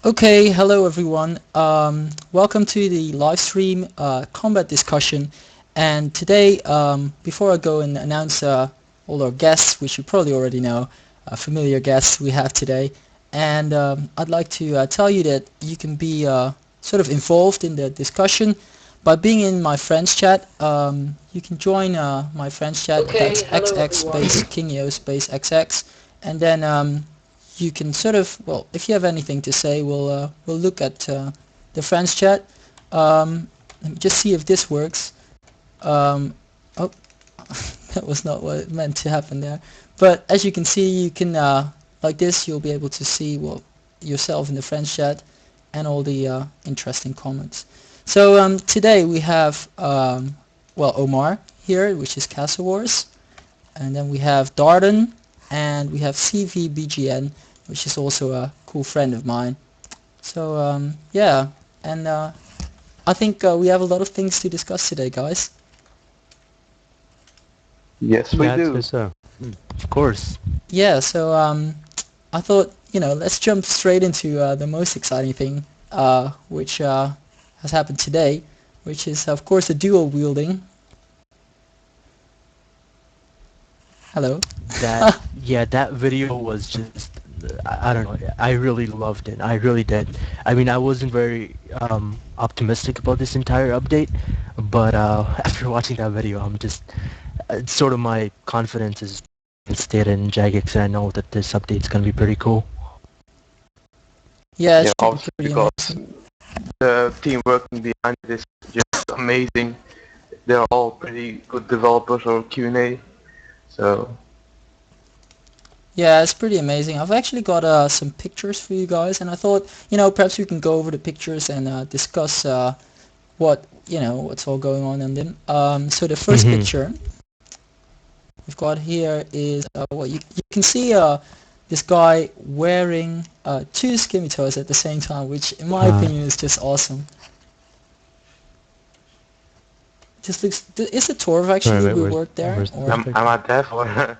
Okay, hello everyone. Welcome to the live stream combat discussion. And today, before I go and announce all our guests, which you probably already know, familiar guests we have today, and I'd like to tell you that you can be sort of involved in the discussion by being in my friends chat. You can join my friends chat. Okay, That's hello XX everyone. space Kingio space XX, and then you can sort of, well, if you have anything to say, we'll look at the friends chat. Let me just see if this works. Oh, that was not what it meant to happen there. But as you can see, you can like this, you'll be able to see yourself in the friends chat and all the interesting comments. So today we have Omar here, which is Castle Wars, and then we have Dardan, and we have Cvbgn, which is also a cool friend of mine. So yeah, and I think we have a lot of things to discuss today, guys. Yes, we Yeah, I'd say do. so. Of course. Yeah, so I thought, let's jump straight into the most exciting thing, which has happened today, which is of course the dual wielding. Hello. That video was just, I don't know, I really loved it. I really did. I mean, I wasn't very optimistic about this entire update, but after watching that video, I'm just, sort of my confidence is stated in Jagex, and I know that this update's gonna be pretty cool. Yeah, it Yeah, should be also pretty because amazing. the team working behind it is just amazing. They're all pretty good developers or Q&A. So Yeah, it's pretty amazing. I've actually got some pictures for you guys, and I thought, perhaps we can go over the pictures and discuss what's all going on in them. So the first picture we've got here is you can see this guy wearing two skimitos at the same time, which in my opinion is just awesome. Just looks. Is it Torv actually Wait, reworked there? where's the Or first am picture? I deaf or?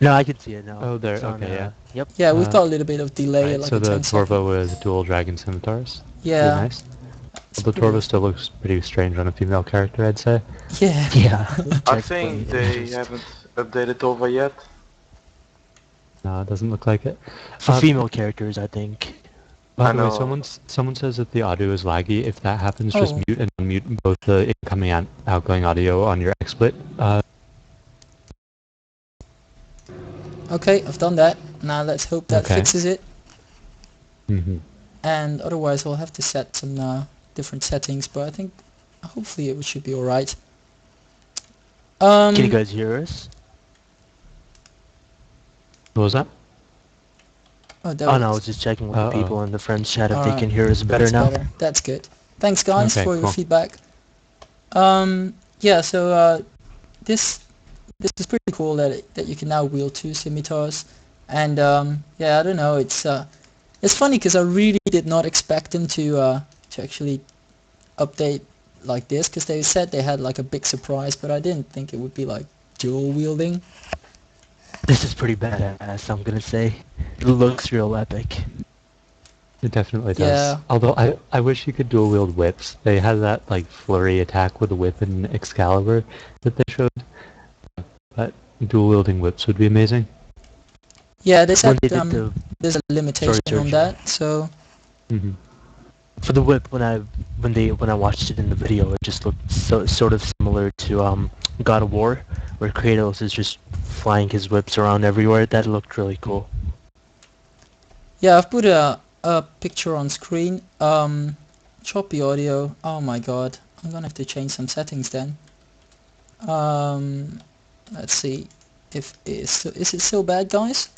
No, I can see it now. Oh, there. It's on, Okay, yeah. Yep. yeah, we've got a little bit of delay, Right, like so a the 10-second. Torvo with dual dragon scimitars. Yeah, Pretty nice. it's The pretty. Torvo still looks pretty strange on a female character, I'd say. Yeah. Yeah. I Just think funny. they haven't updated over yet. No, it doesn't look like it. For female characters, I think. By I the way, know. someone says that the audio is laggy. If that happens, just Oh. mute and unmute both the incoming and outgoing audio on your XSplit. Okay, I've done that. Now let's hope that Okay. fixes it. Mm-hmm. And otherwise we'll have to set some different settings, but I think hopefully it should be alright. Can you guys hear us? What was that? Oh, Oh no, I was just checking with the people in the friends chat if they can hear us better now. That's good. Thanks guys Okay, for your cool. feedback. Yeah, so this is pretty cool that you can now wield two scimitars, and yeah, I don't know, it's funny because I really did not expect them to actually update like this, because they said they had like a big surprise, but I didn't think it would be like dual wielding. This is pretty badass, I'm gonna say. It looks real epic. It definitely does. Yeah. Although I wish you could dual wield whips. They had that like flurry attack with the whip in Excalibur that they showed. But dual wielding whips would be amazing. Yeah, they said When they did there's a limitation on that, so Mm-hmm. for the whip, when I watched it in the video, it just looked sort of similar to God of War, where Kratos is just flying his whips around everywhere. That looked really cool. yeah, I've put a picture on screen. Choppy audio. Oh my god, I'm gonna have to change some settings then. Let's see if is it still bad, guys?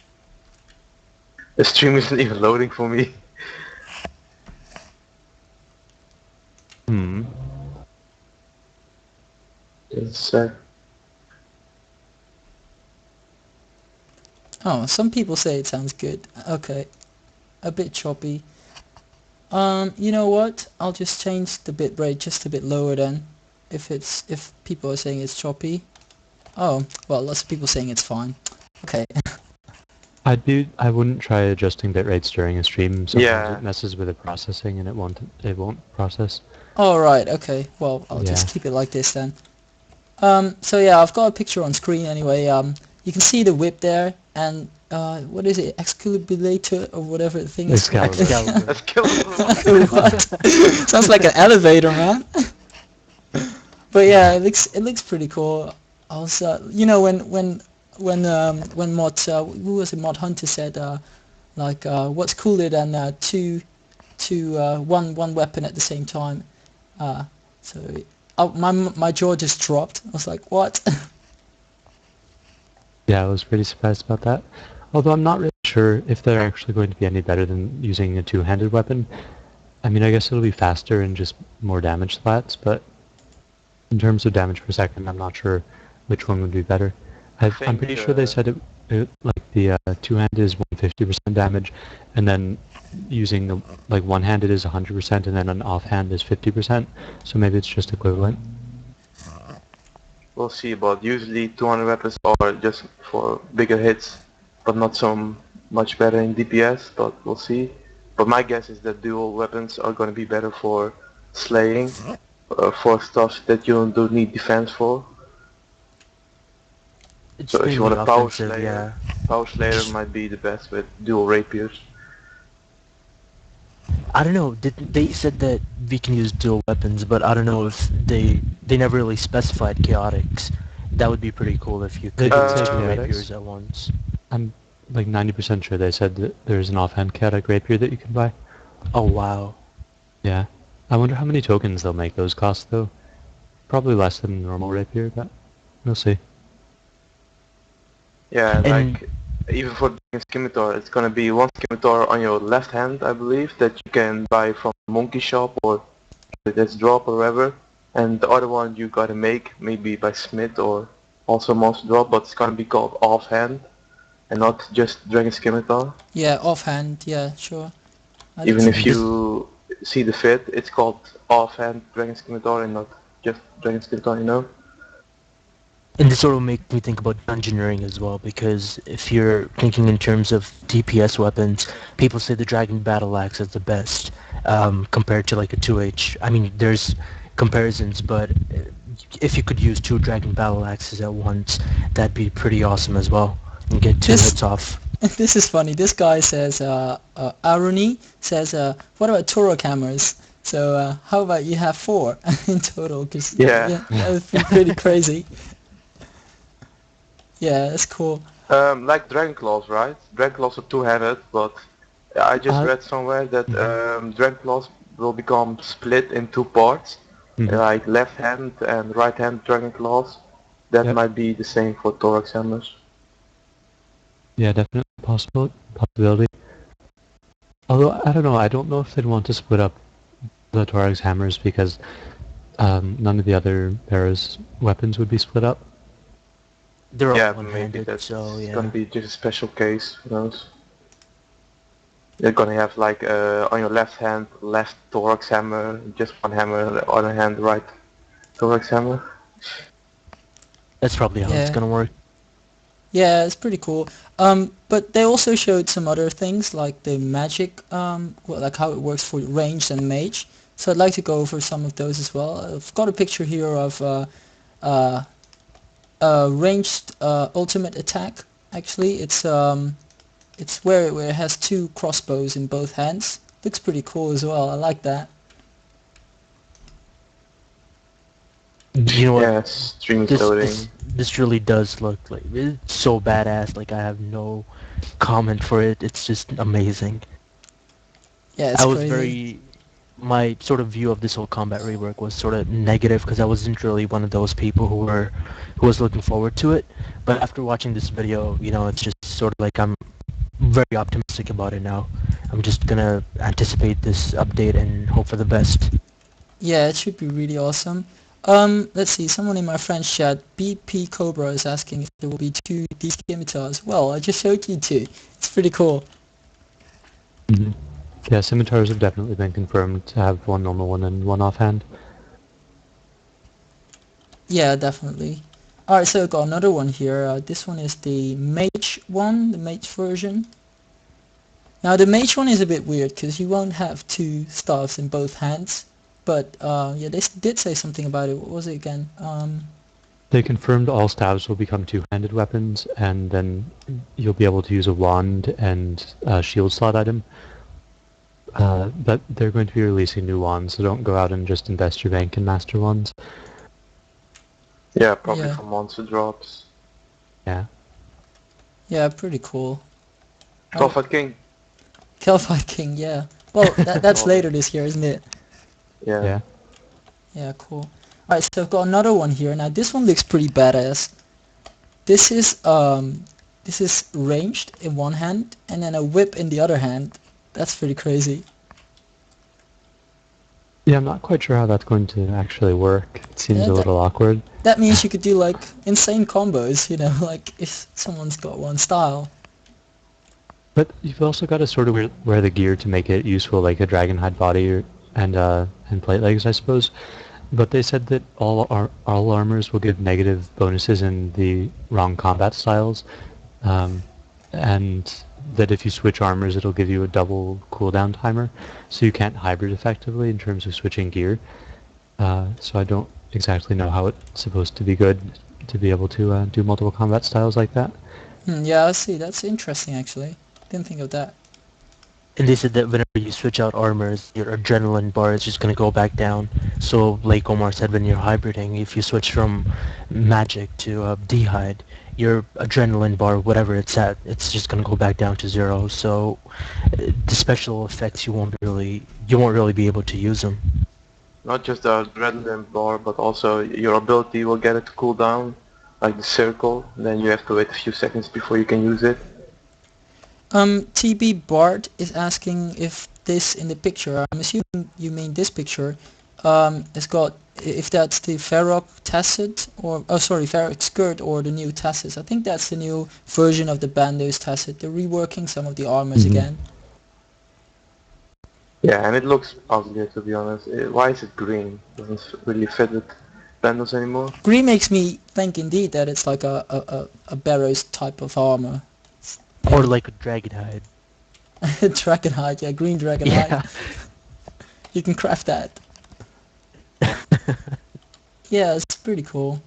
The stream isn't even loading for me. Hmm. It's Oh, some people say it sounds good. Okay, a bit choppy. You know what? I'll just change the bitrate just a bit lower then. If people are saying it's choppy. Oh, well, lots of people saying it's fine. Okay. I wouldn't try adjusting bit rates during a stream. Sometimes Yeah. it messes with the processing and it won't process. All right. Okay. Well, I'll Yeah. just keep it like this then. So yeah, I've got a picture on screen anyway. You can see the whip there, and what is it, Excalibulator or whatever the thing is called? Excalibur. Let's kill him. What? Sounds like an elevator, man. But yeah, it looks pretty cool. I was, you know, when Mod, who was it? Mod Hunter said, like, what's cooler than one weapon at the same time? So my jaw just dropped. I was like, what? Yeah, I was pretty surprised about that. Although I'm not really sure if they're actually going to be any better than using a two-handed weapon. I mean, I guess it'll be faster and just more damage splats, but in terms of damage per second, I'm not sure which one would be better. I'm pretty sure they said like the two-handed is 150% damage, and then using the like one-handed is 100%, and then an offhand is 50%. So maybe it's just equivalent. We'll see, but usually 200 weapons are just for bigger hits, but not so much better in DPS, but we'll see. But my guess is that dual weapons are going to be better for slaying, for stuff that you don't need defense for. It's So if you want mainly a power offensive, slayer, yeah. power slayer might be the best with dual rapiers. I don't know. They said that we can use dual weapons, but I don't know if they never really specified chaotics. That would be pretty cool if you could They did use say two chaotics. rapiers at once. I'm like 90% sure they said that there's an offhand chaotic rapier that you can buy. Oh wow. Yeah. I wonder how many tokens they'll make those cost though. Probably less than a normal rapier, but we'll see. Yeah, And- like even for the scimitar, it's gonna be one scimitar on your left hand, I believe, that you can buy from Monkey Shop or that's drop or whatever, and the other one you gotta make maybe by Smith or also Monster Drop, but it's gonna be called offhand and not just Dragon Scimitar. Yeah, offhand. Yeah, sure. Even if you see the fit, it's called offhand Dragon Scimitar and not just Dragon Scimitar, you know? And this sort of makes me think about dungeoneering as well, because if you're thinking in terms of DPS weapons, people say the Dragon Battle Axe is the best compared to like a 2H. I mean, there's comparisons, but if you could use two Dragon Battle Axes at once, that'd be pretty awesome as well, and get two hits off. This is funny. This guy says, Aruni says, what about Torok hammers? So how about you have 4 in total? Cause, Yeah. that would be pretty crazy. Yeah, that's cool. Like Dragon Claws, right? Dragon Claws are two-handed, but I just read somewhere that Dragon Claws will become split in 2 parts, like left hand and right hand Dragon Claws. That might be the same for Thorax hammers. Yeah, definitely possibility. Although, I don't know if they'd want to split up the Thorax hammers because none of the other Para's weapons would be split up. They're all Yeah, maybe one-handed, that's so yeah. gonna be just a special case, who knows. You're gonna have like on your left hand, left Thorax hammer, just one hammer, on the other hand, right Thorax hammer. That's probably how it's gonna work. Yeah, it's pretty cool. But they also showed some other things like the magic, well, like how it works for ranged and mage. So I'd like to go over some of those as well. I've got a picture here of ranged ultimate attack. Actually, it's where it has 2 crossbows in both hands. Looks pretty cool as well. I like that. You know what? Yeah, stream is loading. This really does look like it's so badass. Like I have no comment for it. It's just amazing. Yeah, it's I was crazy. my sort of view of this whole combat rework was sort of negative because I wasn't really one of those people who was looking forward to it. But after watching this video, you know, it's just sort of like I'm very optimistic about it now. I'm just gonna anticipate this update and hope for the best. Yeah, it should be really awesome. Let's see, someone in my friend's chat, BP Cobra, is asking if there will be 2 scimitars. Well, I just showed you 2. It's pretty cool. Yeah, scimitars have definitely been confirmed to have one normal one and one offhand. Yeah, definitely. Alright, so I've got another one here. This one is the mage one, the mage version. Now the mage one is a bit weird because you won't have two staffs in both hands. But yeah, they did say something about it. What was it again? They confirmed all staves will become two-handed weapons, and then you'll be able to use a wand and a shield slot item. But they're going to be releasing new wands, so don't go out and just invest your bank in master wands. Yeah, probably Yeah. for monster drops. Yeah. Yeah, pretty cool. Combat King. Cvbgn, yeah. Well, that's later this year, isn't it? Yeah. Yeah. Yeah, cool. Alright, so I've got another one here. Now this one looks pretty badass. This is ranged in one hand and then a whip in the other hand. That's pretty crazy. Yeah, I'm not quite sure how that's going to actually work. It seems Yeah, a little awkward. That means you could do like insane combos, you know, like if someone's got one style. But you've also got to sort of wear the gear to make it useful, like a dragon hide body and plate legs, I suppose. But they said that all armors will give negative bonuses in the wrong combat styles, and that if you switch armors, it'll give you a double cooldown timer, so you can't hybrid effectively in terms of switching gear. So I don't exactly know how it's supposed to be good to be able to do multiple combat styles like that. Yeah, I see. That's interesting, actually. Didn't think of that. And they said that whenever you switch out armors, your adrenaline bar is just going to go back down. So like Omar said, when you're hybriding, if you switch from magic to D-hide, your adrenaline bar, whatever it's at, it's just going to go back down to 0. So the special effects, you won't really be able to use them. Not just the adrenaline bar, but also your ability will get it to cool down, like the circle. Then you have to wait a few seconds before you can use it. TB Bart is asking if this in the picture, I'm assuming you mean this picture, it's got, if that's the Ferroc Tacit, or, oh sorry, Ferroc Skirt or the new Tacit. I think that's the new version of the Bandos Tacit. They're reworking some of the armors again. Yeah, and it looks uglier, to be honest. Why is it green? Doesn't really fit with Bandos anymore. Green makes me think indeed that it's like a Barrows type of armor. Or like a dragon hide. Dragonhide, yeah, green Dragonhide. Yeah. You can craft that. Yeah, it's pretty cool.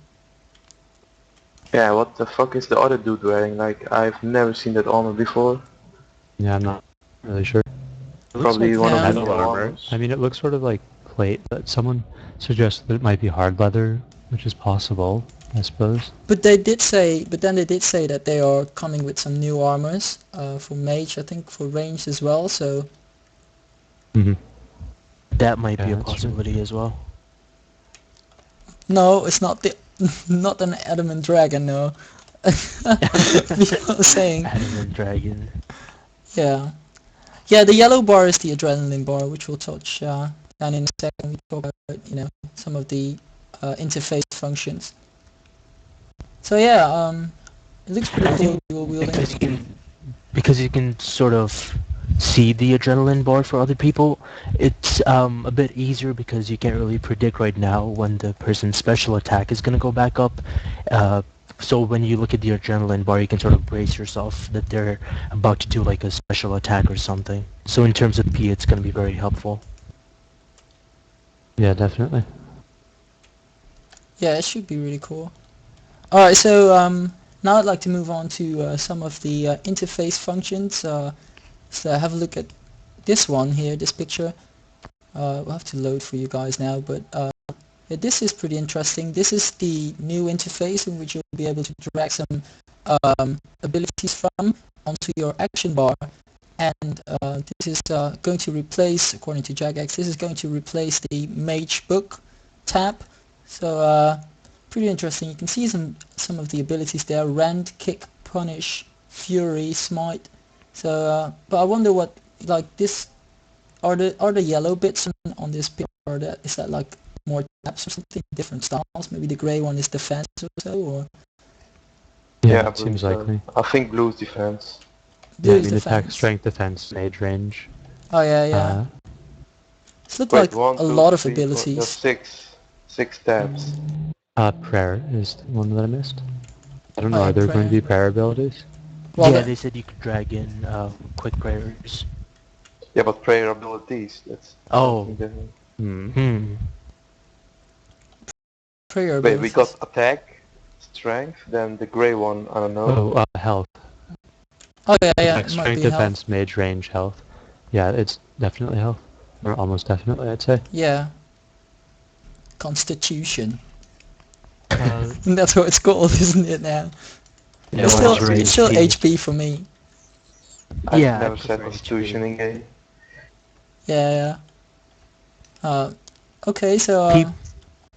Yeah, what the fuck is the other dude wearing? Like, I've never seen that armor before. Yeah, I'm not really sure. Probably like one of the metal new armor. armors. I mean, it looks sort of like plate, but someone suggested that it might be hard leather, which is possible, I suppose. But then they did say that they are coming with some new armors for mage, I think for range as well. So Mm-hmm. That might be Yeah, a that's true. possibility as well. no, it's not the not an adamant dragon. No, people are saying Adamant dragon. yeah. Yeah, the yellow bar is the adrenaline bar, which we'll touch down in a second. We talk about, you know, some of the interface functions. So yeah, it looks pretty cool. Dual wielding. Because you can sort of see the adrenaline bar for other people. It's a bit easier because you can't really predict right now when the person's special attack is going to go back up. So when you look at the adrenaline bar, you can sort of brace yourself that they're about to do like a special attack or something. So in terms of P, it's going to be very helpful. Yeah, definitely. Yeah, it should be really cool. Alright, so now I'd like to move on to some of the interface functions. So have a look at this one here, this picture. We'll have to load for you guys now, but yeah, this is pretty interesting. This is the new interface in which you'll be able to drag some abilities from onto your action bar. And this is going to replace, according to Jagex, this is going to replace the Mage Book tab. So pretty interesting. You can see some of the abilities there: Rend, Kick, Punish, Fury, Smite. So, but I wonder what, like, this, are the yellow bits on this picture, is that like more tabs or something, different styles? Maybe the grey one is defense or so, or Yeah, I it seems believe so. likely. I think blue's defense. blue Yeah, I is mean, attack, defense. strength, defense, mage range. Oh yeah. It's look Wait, like one, a two, lot of three, four, abilities. there's six tabs. Prayer is the one that I missed. I don't Oh know, yeah, are there going to prayer. be prayer abilities? Well, Yeah, they said you could drag in quick prayers. Yeah, but prayer abilities, that's Oh. something different. Hmm. prayer Wait, we abilities. got attack, strength, then the grey one, I don't know. Oh, health. Oh yeah, yeah, Like it might strength, be health. defense, mage, range, health. Yeah, it's definitely health. Or almost definitely, I'd say. Yeah. Constitution. Uh, And that's what it's called, isn't it now? Yeah, It's no, still it's HP. it's still HP. HP for me. I've Yeah, I never said prefer constitution HP. in game. Yeah, yeah. Okay, so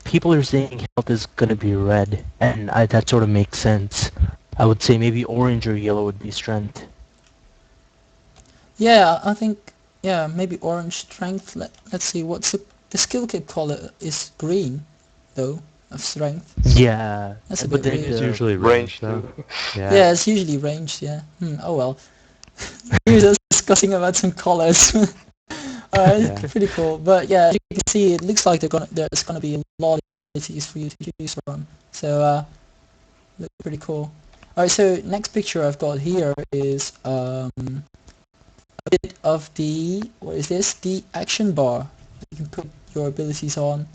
People are saying health is gonna be red, and that sort of makes sense. I would say maybe orange or yellow would be strength. yeah, I think yeah, maybe orange strength. Let's see, what's the skill kit color is green, though, of strength. Yeah, That's a but bit then weird. It's the usually Range range, though. too. Yeah. Yeah, it's usually ranged. Yeah. Oh well. We were just discussing about some colors. Alright, Yeah. pretty cool. But yeah, as you can see, it looks like there's gonna be a lot of abilities for you to choose from. So looks pretty cool. Alright, so next picture I've got here is a bit of the, what is this? The action bar. You can put your abilities on.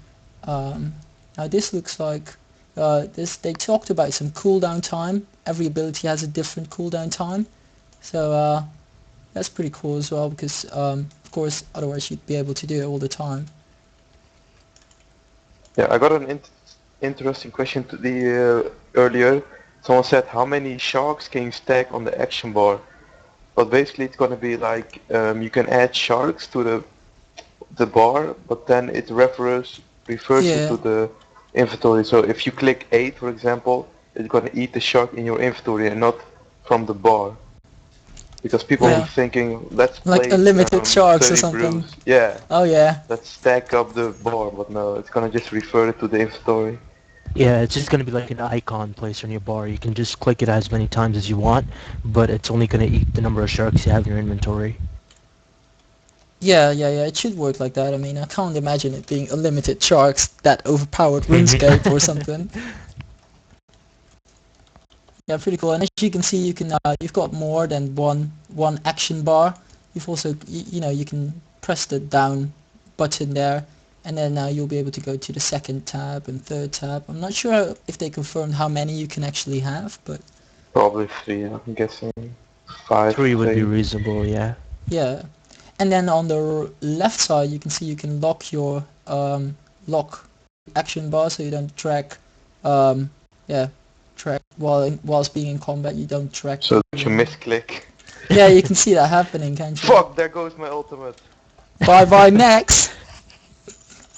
Now this looks like they talked about some cooldown time. Every ability has a different cooldown time. So that's pretty cool as well, because of course otherwise you'd be able to do it all the time. Yeah, I got an interesting question to the earlier. Someone said, how many sharks can you stack on the action bar? But basically it's gonna be like you can add sharks to the bar, but then it refers you Yeah. to the inventory. So if you click 8, for example, it's gonna eat the shark in your inventory and not from the bar. Because people were Yeah. thinking, let's Like play unlimited sharks or 30 something. brews. Yeah, Oh yeah. let's stack up the bar, but no, it's gonna just refer it to the inventory. yeah, it's just gonna be like an icon placed on your bar. You can just click it as many times as you want, but it's only gonna eat the number of sharks you have in your inventory. Yeah, it should work like that. I mean, I can't imagine it being unlimited sharks that overpowered RuneScape or something. Yeah, pretty cool. And as you can see, you've got more than one action bar. You've also you know, you can press the down button there, and then you'll be able to go to the second tab and third tab. I'm not sure if they confirmed how many you can actually have, but Probably 3, I'm guessing. 5, 3 would be 6. reasonable, yeah. yeah. And then on the left side, you can see you can lock your lock action bar, so you don't track track whilst being in combat. You don't track. So that you misclick. Yeah, you can see that happening, can't you? Fuck, there goes my ultimate. Bye bye, Max.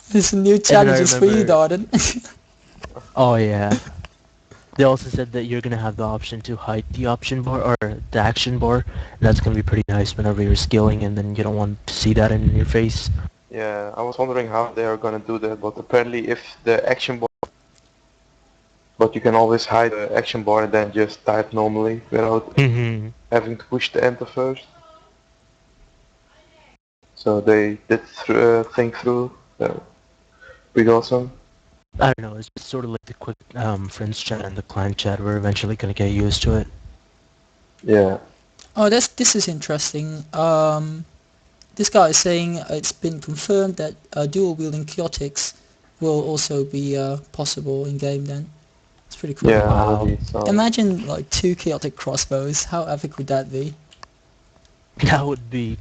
There's some new then I challenges for you, remember- Dardan. Oh yeah. They also said that you're gonna have the option to hide the option bar or the action bar, and that's gonna be pretty nice whenever you're skilling, and then you don't want to see that in your face. Yeah, I was wondering how they are gonna do that, but apparently if the action bar... But you can always hide the action bar and then just type normally without Mm-hmm. having to push the enter first. So they did think through. Pretty awesome. I don't know. It's just sort of like the quick friends chat and the client chat. We're eventually gonna get used to it. Yeah. Oh, this is interesting. This guy is saying it's been confirmed that dual wielding Chaotix will also be possible in game. Then it's pretty cool. Yeah, I Wow. already saw it. Imagine like 2 chaotic crossbows. How epic would that be? That would be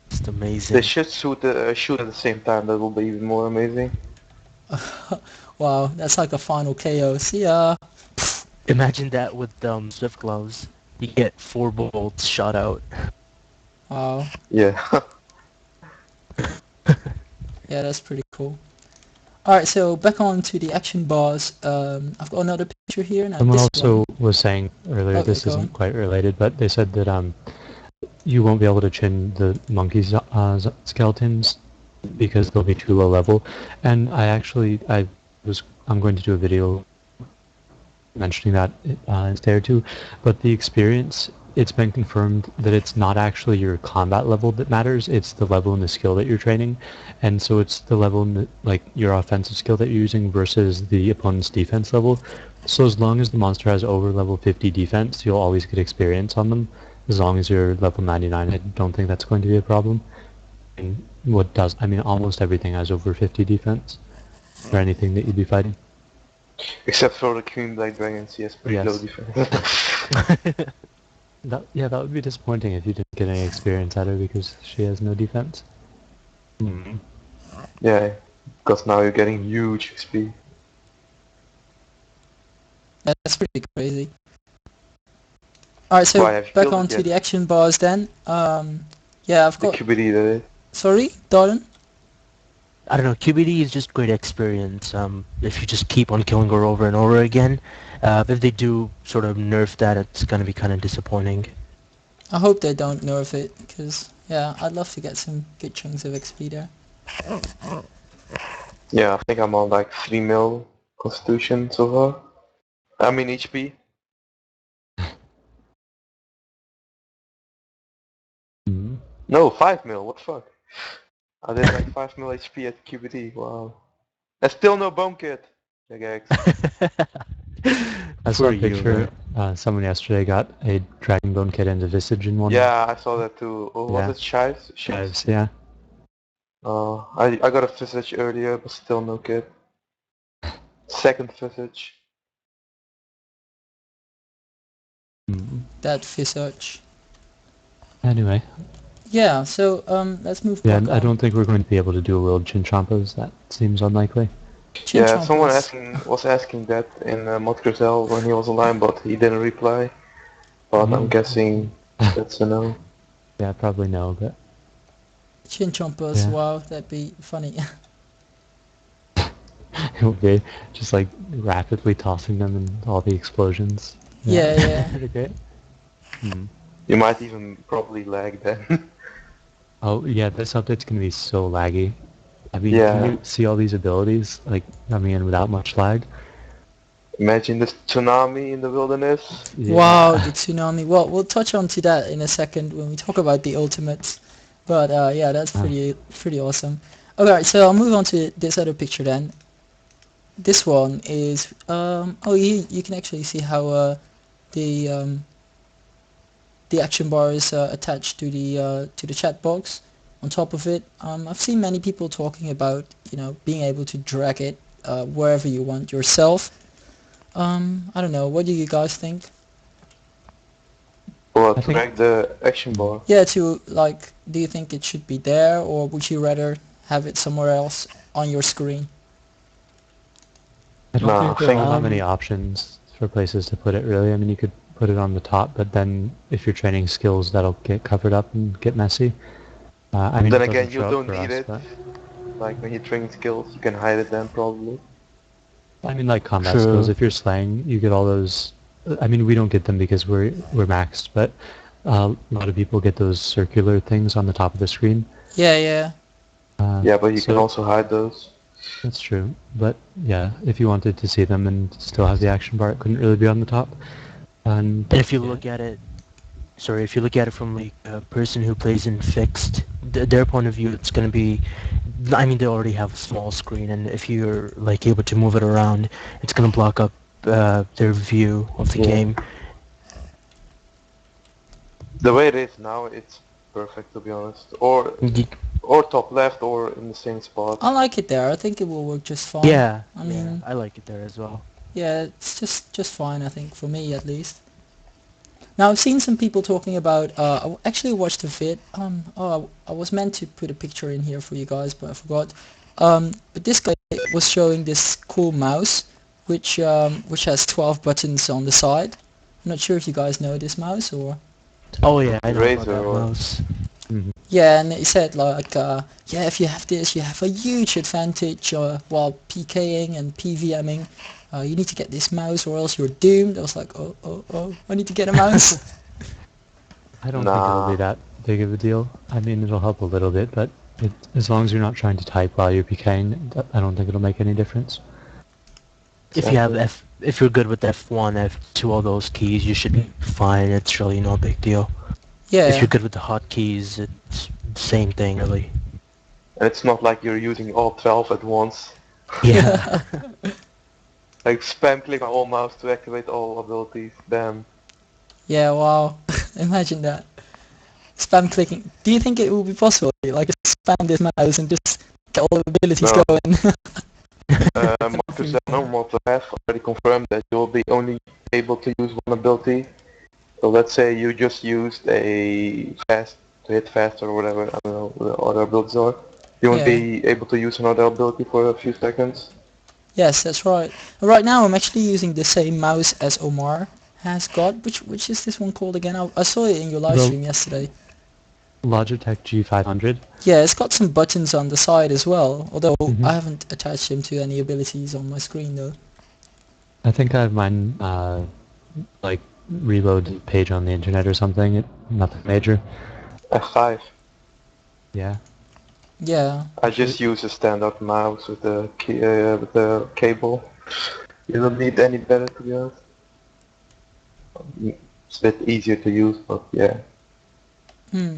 just amazing. They should shoot at the same time, that will be even more amazing. Wow, that's like a final KO. See ya. Imagine that with Swift gloves. You get 4 bolts shot out. Wow. Yeah. Yeah, that's pretty cool. Alright, so back on to the action bars. I've got another picture here. Now Someone this also one. was saying earlier, Okay, this go on. isn't quite related, but they said that you won't be able to chin the monkey skeletons because they'll be too low level. And I'm going to do a video mentioning that in a day or two, but the experience it's been confirmed that it's not actually your combat level that matters, it's the level in the skill that you're training. And so it's the level in the, like, your offensive skill that you're using versus the opponent's defense level. So as long as the monster has over level 50 defense, you'll always get experience on them. As long as you're level 99, I don't think that's going to be a problem. And almost everything has over 50 defense for anything that you'd be fighting. Except for the Queen Black Dragons, he has pretty low defense. That would be disappointing if you didn't get any experience at her because she has no defense. Yeah, because now you're getting huge XP. That's pretty crazy. Alright, so back onto the action bars then. Yeah, I've got... The QBD, that is. Sorry, Dardan? I don't know, QBD is just great experience. If you just keep on killing her over and over again. If they do sort of nerf that, it's going to be kind of disappointing. I hope they don't nerf it, because, yeah, I'd love to get some good chunks of XP there. Yeah, I think I'm on like 3 mil constitution so far. I mean HP. No, 5 mil, what the fuck? I did like 5 mil HP at QBD, wow. And still no bone kit. Cvbgn. I saw a picture, someone yesterday got a Dragon Bone kit and a Visage in one. Yeah, I saw that too. Oh, was it Shives? Shives, yeah. I got a Visage earlier, but still no kit. Second Visage. That Visage. Anyway. Yeah, so let's move back on. I don't think we're going to be able to do a world Chinchampas. That seems unlikely. Yeah, someone was asking that in Modcruzel when he was online, but he didn't reply. But I'm guessing that's a no. Yeah, probably no, but... Chinchampas, yeah. Wow, that'd be funny. It would be just like rapidly tossing them and all the explosions. Yeah. Okay. You might even probably lag then. Oh yeah, this update's gonna be so laggy. I mean, can you see all these abilities, like, coming in without much lag? Imagine this tsunami in the wilderness. Yeah. Wow, the tsunami. Well, we'll touch on to that in a second when we talk about the ultimates. But yeah, that's pretty awesome. Alright, so I'll move on to this other picture then. This one is you can actually see how the action bar is attached to the chat box. On top of it, I've seen many people talking about, being able to drag it wherever you want yourself. I don't know, what do you guys think? Well, drag the action bar. Yeah, do you think it should be there, or would you rather have it somewhere else on your screen? I don't think there are that many options for places to put it, really. I mean, you could put it on the top, but then if you're training skills, that'll get covered up and get messy. I mean, then again, you don't need it. Like when you're training skills, you can hide it then probably. I mean, like combat skills, if you're slaying, you get all those. I mean, we don't get them because we're maxed, but a lot of people get those circular things on the top of the screen. Yeah. Yeah, but you can also hide those. That's true, but yeah, if you wanted to see them and still have the action bar, it couldn't really be on the top. And if you look at it, from like a person who plays in fixed, their point of view, it's going to be, I mean, they already have a small screen, and if you're like able to move it around, it's going to block up their view of the game. The way it is now, it's perfect, to be honest. Or top left, or in the same spot. I like it there. I think it will work just fine. Yeah, I mean, I like it there as well. Yeah, it's just fine, I think, for me at least. Now, I've seen some people talking about, I actually watched a vid, I was meant to put a picture in here for you guys, but I forgot. But this guy was showing this cool mouse, which has 12 buttons on the side. I'm not sure if you guys know this mouse, or... Oh yeah, I know about that mouse. Yeah, and he said like, if you have this, you have a huge advantage while PKing and PVMing. You need to get this mouse or else you're doomed. I was like, oh, I need to get a mouse. I don't think it'll be that big of a deal. I mean, it'll help a little bit, but as long as you're not trying to type while you're PKing, I don't think it'll make any difference. If you have Exactly. if you're good with F1, F2, all those keys, you should be fine. It's really no big deal. If Yeah. you're good with the hotkeys, it's the same thing, really. And it's not like you're using all 12 at once. Yeah. Like spam click on all mouse to activate all abilities. Bam. Yeah, wow. Imagine that. Spam clicking. Do you think it will be possible? Like spam this mouse and just get all the abilities No. going? Marcus and Moto have already confirmed that you'll be only able to use one ability. So let's say you just used a fast to hit faster or whatever, I don't know what the other abilities are. You won't Yeah. be able to use another ability for a few seconds. Yes, that's right. Right now I'm actually using the same mouse as Omar has got. Which is this one called again? I saw it in your live The stream yesterday. Logitech G500. Yeah, it's got some buttons on the side as well, although Hmm. I haven't attached them to any abilities on my screen though. I think I have mine like reload page on the internet or something. Nothing major. F5. Yeah. I Actually, just use a standard mouse with the with the cable. You don't need any better to be honest. It's a bit easier to use, but yeah. Hmm.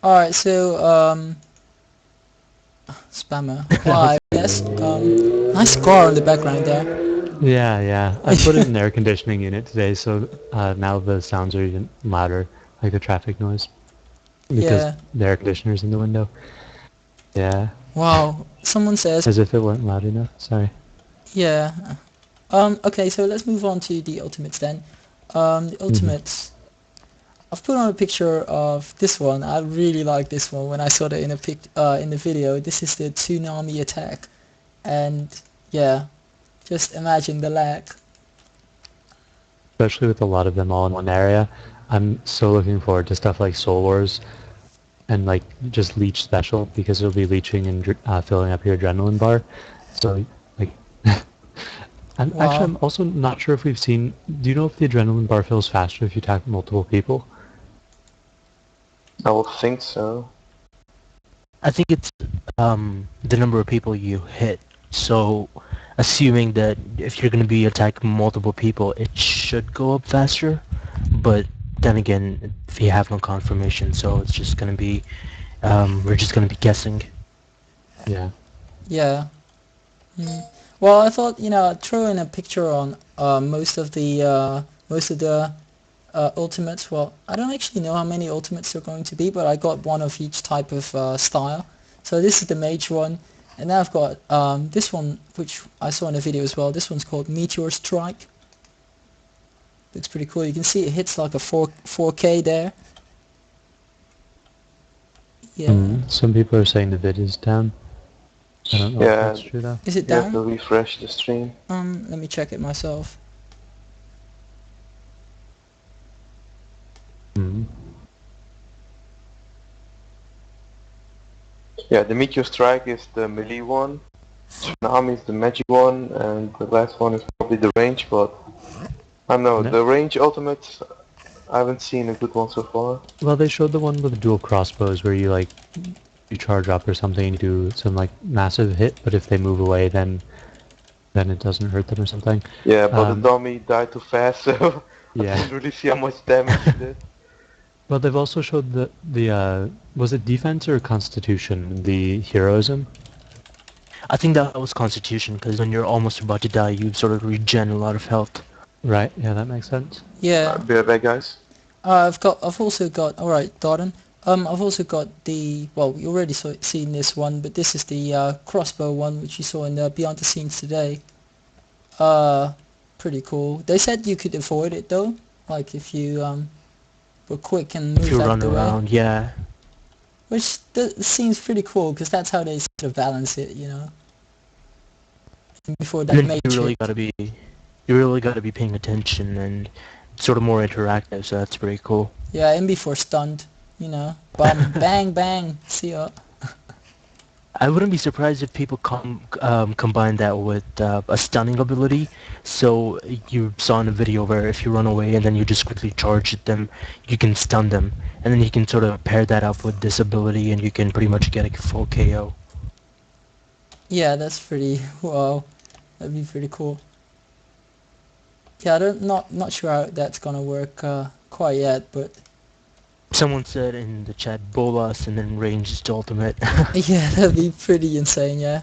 Alright, so spammer. Why? Yes. Nice car in the background there. yeah. I put it in the air conditioning unit today, so now the sounds are even louder, like the traffic noise, because Yeah. the air conditioner's in the window. Yeah, Wow. Someone says, as if it weren't loud enough. Sorry. yeah. Okay, so let's move on to the ultimates then. The Hmm. ultimates. I've put on a picture of this one. I really like this one when I saw it in in the video. This is the tsunami attack, and yeah, just imagine the lag. Especially with a lot of them all in one area. I'm so looking forward to stuff like Soul Wars and like just Leech Special because it'll be leeching and filling up your adrenaline bar. So like, I'm Wow. also not sure if we've seen. Do you know if the adrenaline bar fills faster if you attack multiple people? I would think so. I think it's the number of people you hit. So, assuming that if you're going to be attacking multiple people, it should go up faster. But then again, if you have no confirmation, so it's just going to be we're just going to be guessing. Yeah. Yeah. Mm. Well, I thought I'd throw in a picture on most of the ultimates. Well, I don't actually know how many ultimates there are going to be, but I got one of each type of style. So this is the mage one, and then I've got this one, which I saw in a video as well. This one's called Meteor Strike. Looks pretty cool. You can see it hits like a 4K there. Yeah. Some people are saying the vid is down. I don't know if Yeah, that's true though. Is it you have to down? refresh the stream. Let me check it myself. Mm. Yeah, the Meteor Strike is the melee one, Tsunami is the magic one, and the last one is probably the range, but I don't know, No. the range ultimates, I haven't seen a good one so far. Well, they showed the one with the dual crossbows where you charge up or something and you do some like massive hit, but if they move away, then it doesn't hurt them or something. Yeah, but the dummy died too fast, so I Yeah. didn't really see how much damage he did. Well, they've also showed the was it defense or constitution, the heroism? I think that was Constitution, because when you're almost about to die, you sort of regen a lot of health. Right. Yeah, that makes sense. Yeah. Be right back, guys. I've also got. All right, Dardan. I've also got the. Well, you already seen this one, but this is the crossbow one, which you saw in the Beyond the Scenes today. Pretty cool. They said you could avoid it though, like if you were quick and If move you out run the way, around, yeah. which seems pretty cool because that's how they sort of balance it, before And that then mage hit. you really gotta be paying attention and sort of more interactive, so that's pretty cool. Yeah, and before stunned, bam, bang, bang, see ya. I wouldn't be surprised if people combine that with a stunning ability. So you saw in a video where if you run away and then you just quickly charge at them, you can stun them, and then you can sort of pair that up with this ability, and you can pretty much get a full KO. Yeah, that's pretty, wow, that'd be pretty cool. Yeah, not sure how that's gonna work quite yet, but Someone said in the chat, Bolas and then ranged ultimate. yeah, that'd be pretty insane, yeah.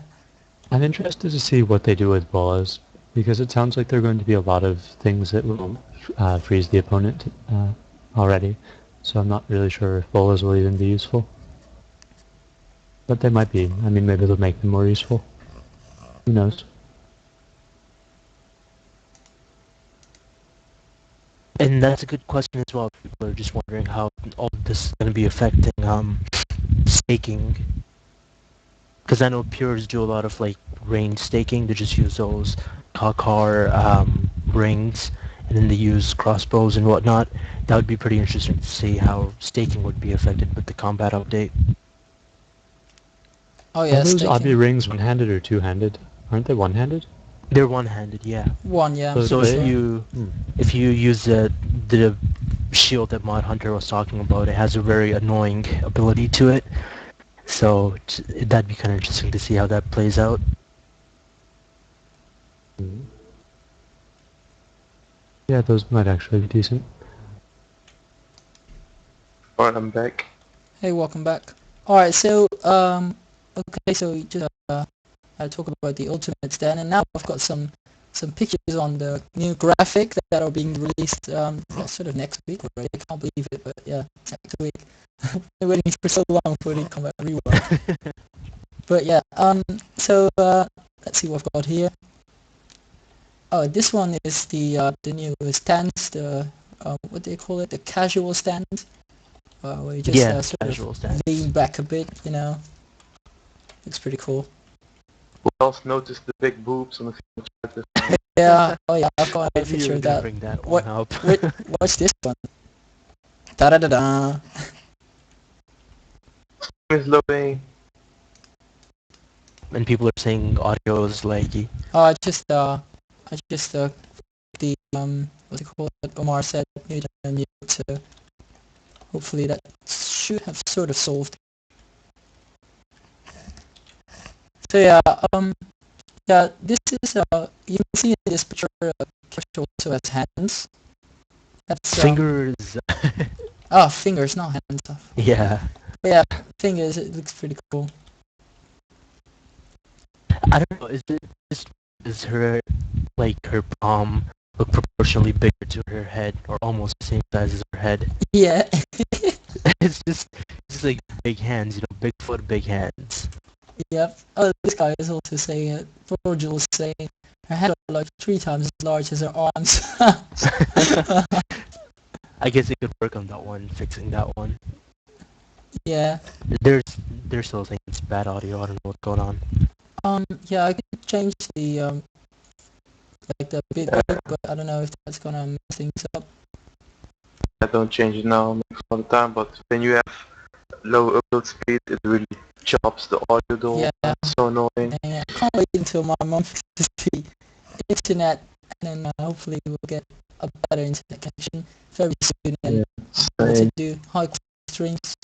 I'm interested to see what they do with bolas, because it sounds like there are going to be a lot of things that will freeze the opponent already. So I'm not really sure if bolas will even be useful. But they might be. I mean, maybe they'll make them more useful. Who knows? And that's a good question as well. People are just wondering how all this is going to be affecting staking. Because I know pures do a lot of like range staking. They just use those Kakar rings, and then they use crossbows and whatnot. That would be pretty interesting to see how staking would be affected with the combat update. Oh Are yeah, those staking. obby rings one-handed or two-handed? Aren't they one-handed? They're one-handed, yeah. One, yeah, I'm So pretty if sure. if you use the shield that Mod Hunter was talking about, it has a very annoying ability to it. So that'd be kind of interesting to see how that plays out. Yeah, those might actually be decent. Alright, I'm back. Hey, welcome back. Alright, so, okay, so just I'll talk about the ultimates then, and now I've got some pictures on the new graphic that are being released sort of next week already. I can't believe it, but yeah, next week. Been waiting for so long for the Combat Rework. But yeah, so let's see what I've got here. Oh, this one is the new stance, the what do you call it? The casual stance, where you just Yeah, sort casual of stance. lean back a bit, you know. Looks pretty cool. Who else noticed the big boobs on the female character? Yeah, oh yeah, I've got I a knew picture you were of gonna that. bring that What? one up. What's this one? Da da da da. Is loading. And people are saying audio is laggy. Oh, I just the what do you call it? Omar said mute and mute, so hopefully that should have sort of solved. So yeah, yeah, this is you can see in this picture, Kyoshi also has hands. That's Fingers. oh, fingers, not hands. Yeah. But yeah, fingers. It looks pretty cool. I don't know. Is her like her palm look proportionally bigger to her head, or almost the same size as her head? Yeah. it's just like big hands, you know, big foot, big hands. Yep. Oh, this guy is also saying it. Virgil is saying her head are like 3 times as large as her arms. I guess it could work on that one, fixing that one. Yeah. They're still saying it's bad audio. I don't know what's going on. Yeah, I could change the like the bitrate, but I don't know if that's gonna mess things up. I don't change it now most of the time, but when you have low upload speed, it really chops the audio though. Yeah. It's so annoying. And I can't wait until my mom fixes the internet, and then hopefully we'll get a better internet connection very soon and be able to do high quality streams.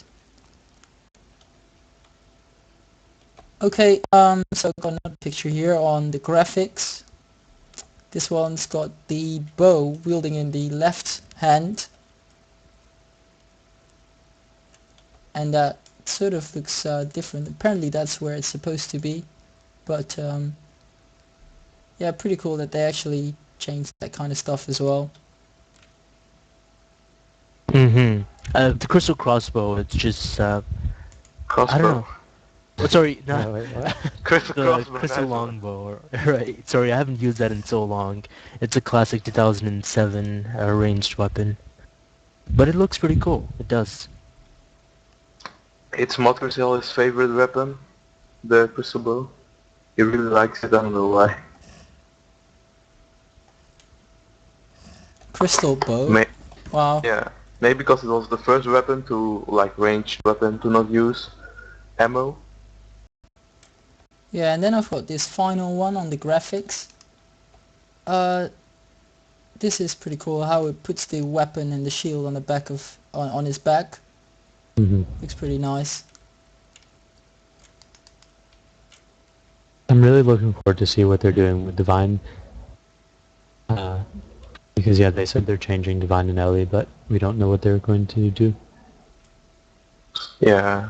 Okay, so I've got another picture here on the graphics. This one's got the bow wielding in the left hand, and that sort of looks different. Apparently that's where it's supposed to be, but yeah, pretty cool that they actually changed that kind of stuff as well. The crystal crossbow, it's just I Crossbow. don't know. Oh, sorry, not Wait, what? Crystal the crossbow. crystal nice one. longbow. Right. Sorry, I haven't used that in so long. It's a classic 2007 ranged weapon, but it looks pretty cool. It does. It's Mattershell's favorite weapon, the crystal bow. He really likes it, I don't know why. Crystal bow. May Wow. yeah, maybe because it was the first weapon to, like, ranged weapon to not use ammo. Yeah, and then I've got this final one on the graphics. This is pretty cool how it puts the weapon and the shield on the back of on his back. Looks pretty nice. I'm really looking forward to see what they're doing with Divine. Because yeah, they said they're changing Divine and Ellie, but we don't know what they're going to do. Yeah,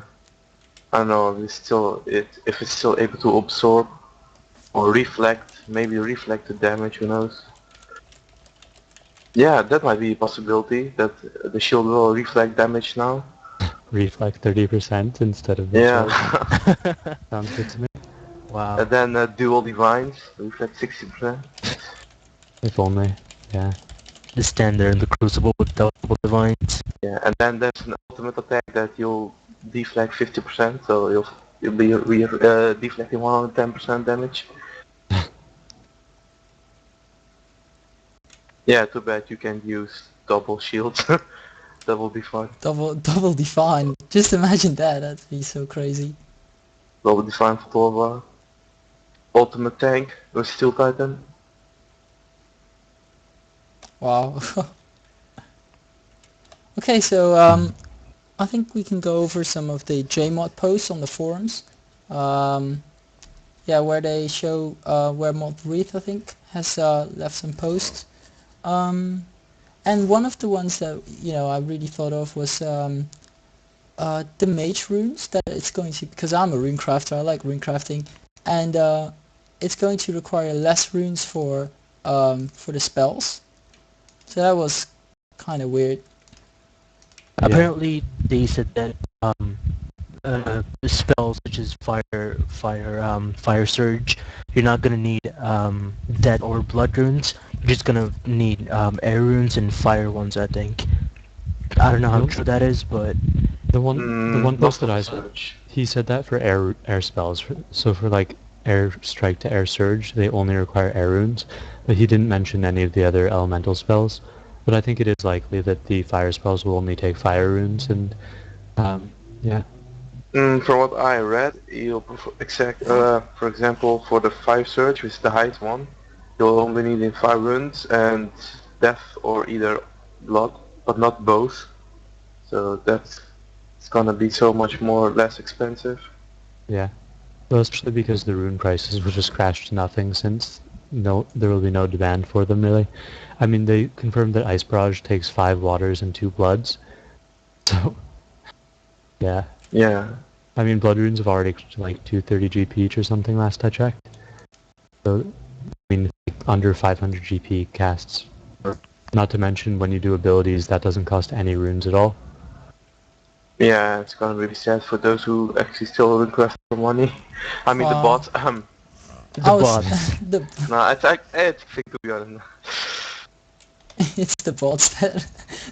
I don't know if it's still able to absorb or reflect, maybe reflect the damage, who knows. Yeah, that might be a possibility, that the shield will reflect damage now. Reflect 30% instead of Yeah. absorb. Sounds good to me. Wow. And then dual divines, reflect 60%. If only. Yeah. The standard and the crucible with double divines. Yeah, and then there's an ultimate attack that you'll deflect 50%, so you'll be deflecting 110% damage. Yeah, too bad you can't use double shields. That will be fun. Double define. Just imagine that. That'd be so crazy. Double define for Torva. Ultimate tank with Steel Titan. Wow. Okay, so I think we can go over some of the JMod posts on the forums. Yeah, where they show where Mod Wreath, I think, has left some posts. And one of the ones that I really thought of was the mage runes that it's going to, because I'm a rune crafter, I like rune crafting, and it's going to require less runes for the spells. So that was kind of weird. Apparently, they said that spells such as fire surge, you're not gonna need dead or blood runes. You're just gonna need air runes and fire ones, I think. I don't know how true that is, but The one post that I saw, Surge. he said that for air spells. So for like air strike to air surge, they only require air runes, but he didn't mention any of the other elemental spells. But I think it is likely that the fire spells will only take fire runes, and yeah. From what I read, for example, for the 5 surge, which is the highest one, you'll only need in 5 runes and death or either blood, but not both. So it's gonna be so much more less expensive. Yeah. Well, especially because the rune prices will just crash to nothing since there will be no demand for them really. I mean, they confirmed that Ice Barrage takes 5 waters and 2 bloods. So, yeah. Yeah. I mean, blood runes have already like 230 GP each or something last I checked. So, I mean, like under 500 GP casts. Not to mention when you do abilities, that doesn't cost any runes at all. Yeah, it's gonna be really sad for those who actually still request for money. I mean the Wow. bots. the bots. No, it's fake to be honest. It's the bots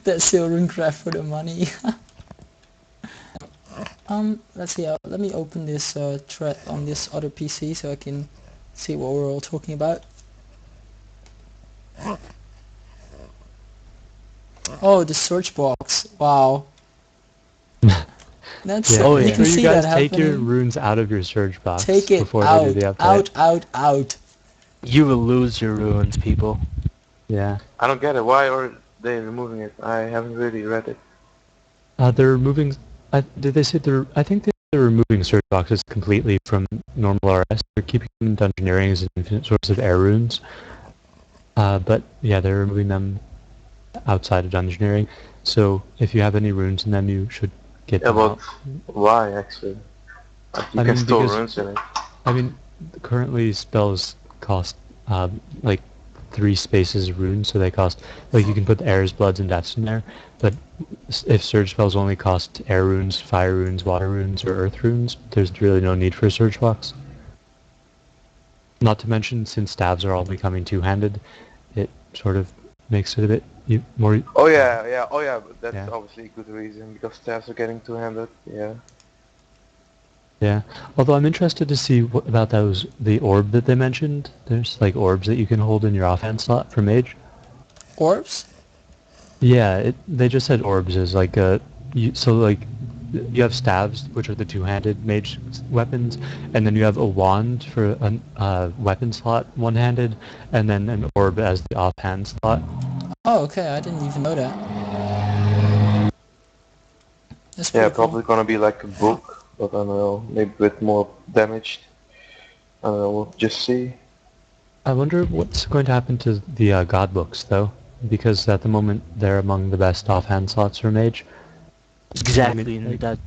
that still runecraft for the money. Let's see. Let me open this thread on this other PC so I can see what we're all talking about. Oh, the search box. Wow. That's Yeah, Oh, you yeah. can so see you guys that take your happening. runes out of your surge box Take it before they out, do the update. out. You will lose your ruins, people. Yeah. I don't get it. Why are they removing it? I haven't really read it. They're removing. Did they say they're? I think they're removing surge boxes completely from normal RS. They're keeping them in Dungeoneering as an infinite source of air runes. But yeah, they're removing them outside of Dungeoneering. So if you have any runes in them, you should get Yeah, them but out. why actually? Like, you can store runes in it. I mean, currently spells cost like 3 spaces of runes, so they cost, like, you can put airs, bloods, and deaths in there, but if surge spells only cost air runes, fire runes, water runes, or earth runes, there's really no need for a surge box. Not to mention, since staves are all becoming two-handed, it sort of makes it a bit more... Oh yeah, but that's Yeah. obviously a good reason, because staffs are getting two-handed, yeah. Yeah, although I'm interested to see what about the orb that they mentioned. There's like orbs that you can hold in your offhand slot for mage. Orbs? Yeah, they just said orbs as like so like you have staves, which are the two-handed mage weapons, and then you have a wand for a weapon slot one-handed, and then an orb as the offhand slot. Oh, okay. I didn't even know that. That's Yeah, pretty cool. probably gonna be like a book, but I don't know, maybe a bit more damaged. We'll just see. I wonder what's going to happen to the God books, though, because at the moment they're among the best offhand slots for mage. Exactly, and like,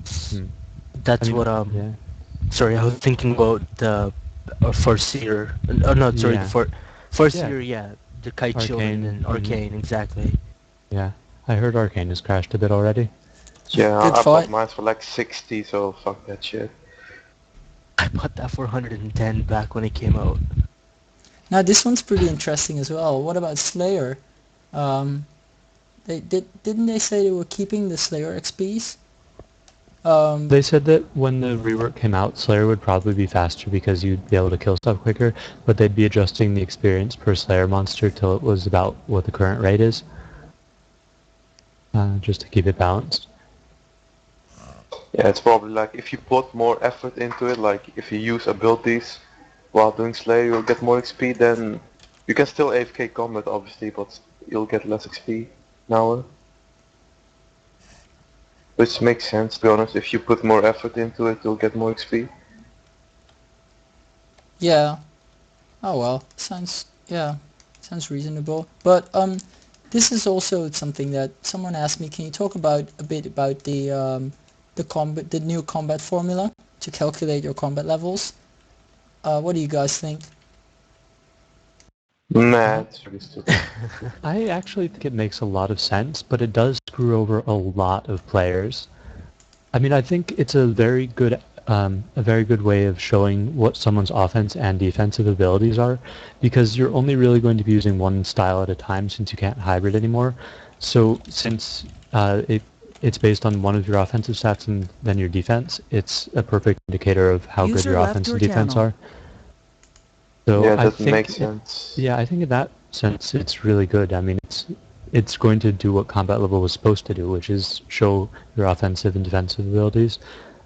that's what yeah, Sorry, I was thinking about the first seer. No, sorry, the yeah, first yeah, seer. Yeah, the kite shield and Arcane. then arcane. Exactly. Yeah, I heard Arcane has crashed a bit already. Yeah, Good I bought fight. mine for like 60, so fuck that shit. I bought that for 110 back when it came out. Now this one's pretty interesting as well. What about Slayer? Didn't they say they were keeping the Slayer XPs? They said that when the rework came out, Slayer would probably be faster because you'd be able to kill stuff quicker, but they'd be adjusting the experience per Slayer monster till it was about what the current rate is, just to keep it balanced. Yeah, it's probably like if you put more effort into it, like if you use abilities while doing Slayer, you'll get more XP. Then you can still AFK combat, obviously, but you'll get less XP an hour. Which makes sense, to be honest. If you put more effort into it, you'll get more XP. Yeah. Oh well, sounds reasonable. But this is also something that someone asked me. Can you talk about a bit about the new combat formula to calculate your combat levels? What do you guys think? Nah, it's really stupid. I actually think it makes a lot of sense, but it does screw over a lot of players. I mean, I think it's a very good way of showing what someone's offense and defensive abilities are, because you're only really going to be using one style at a time since you can't hybrid anymore. So since it's based on one of your offensive stats and then your defense, it's a perfect indicator of how good User your left offense your and defense channel. are. So Yeah, I that think makes sense. yeah, I think in that sense it's really good. I mean, it's going to do what combat level was supposed to do, which is show your offensive and defensive abilities.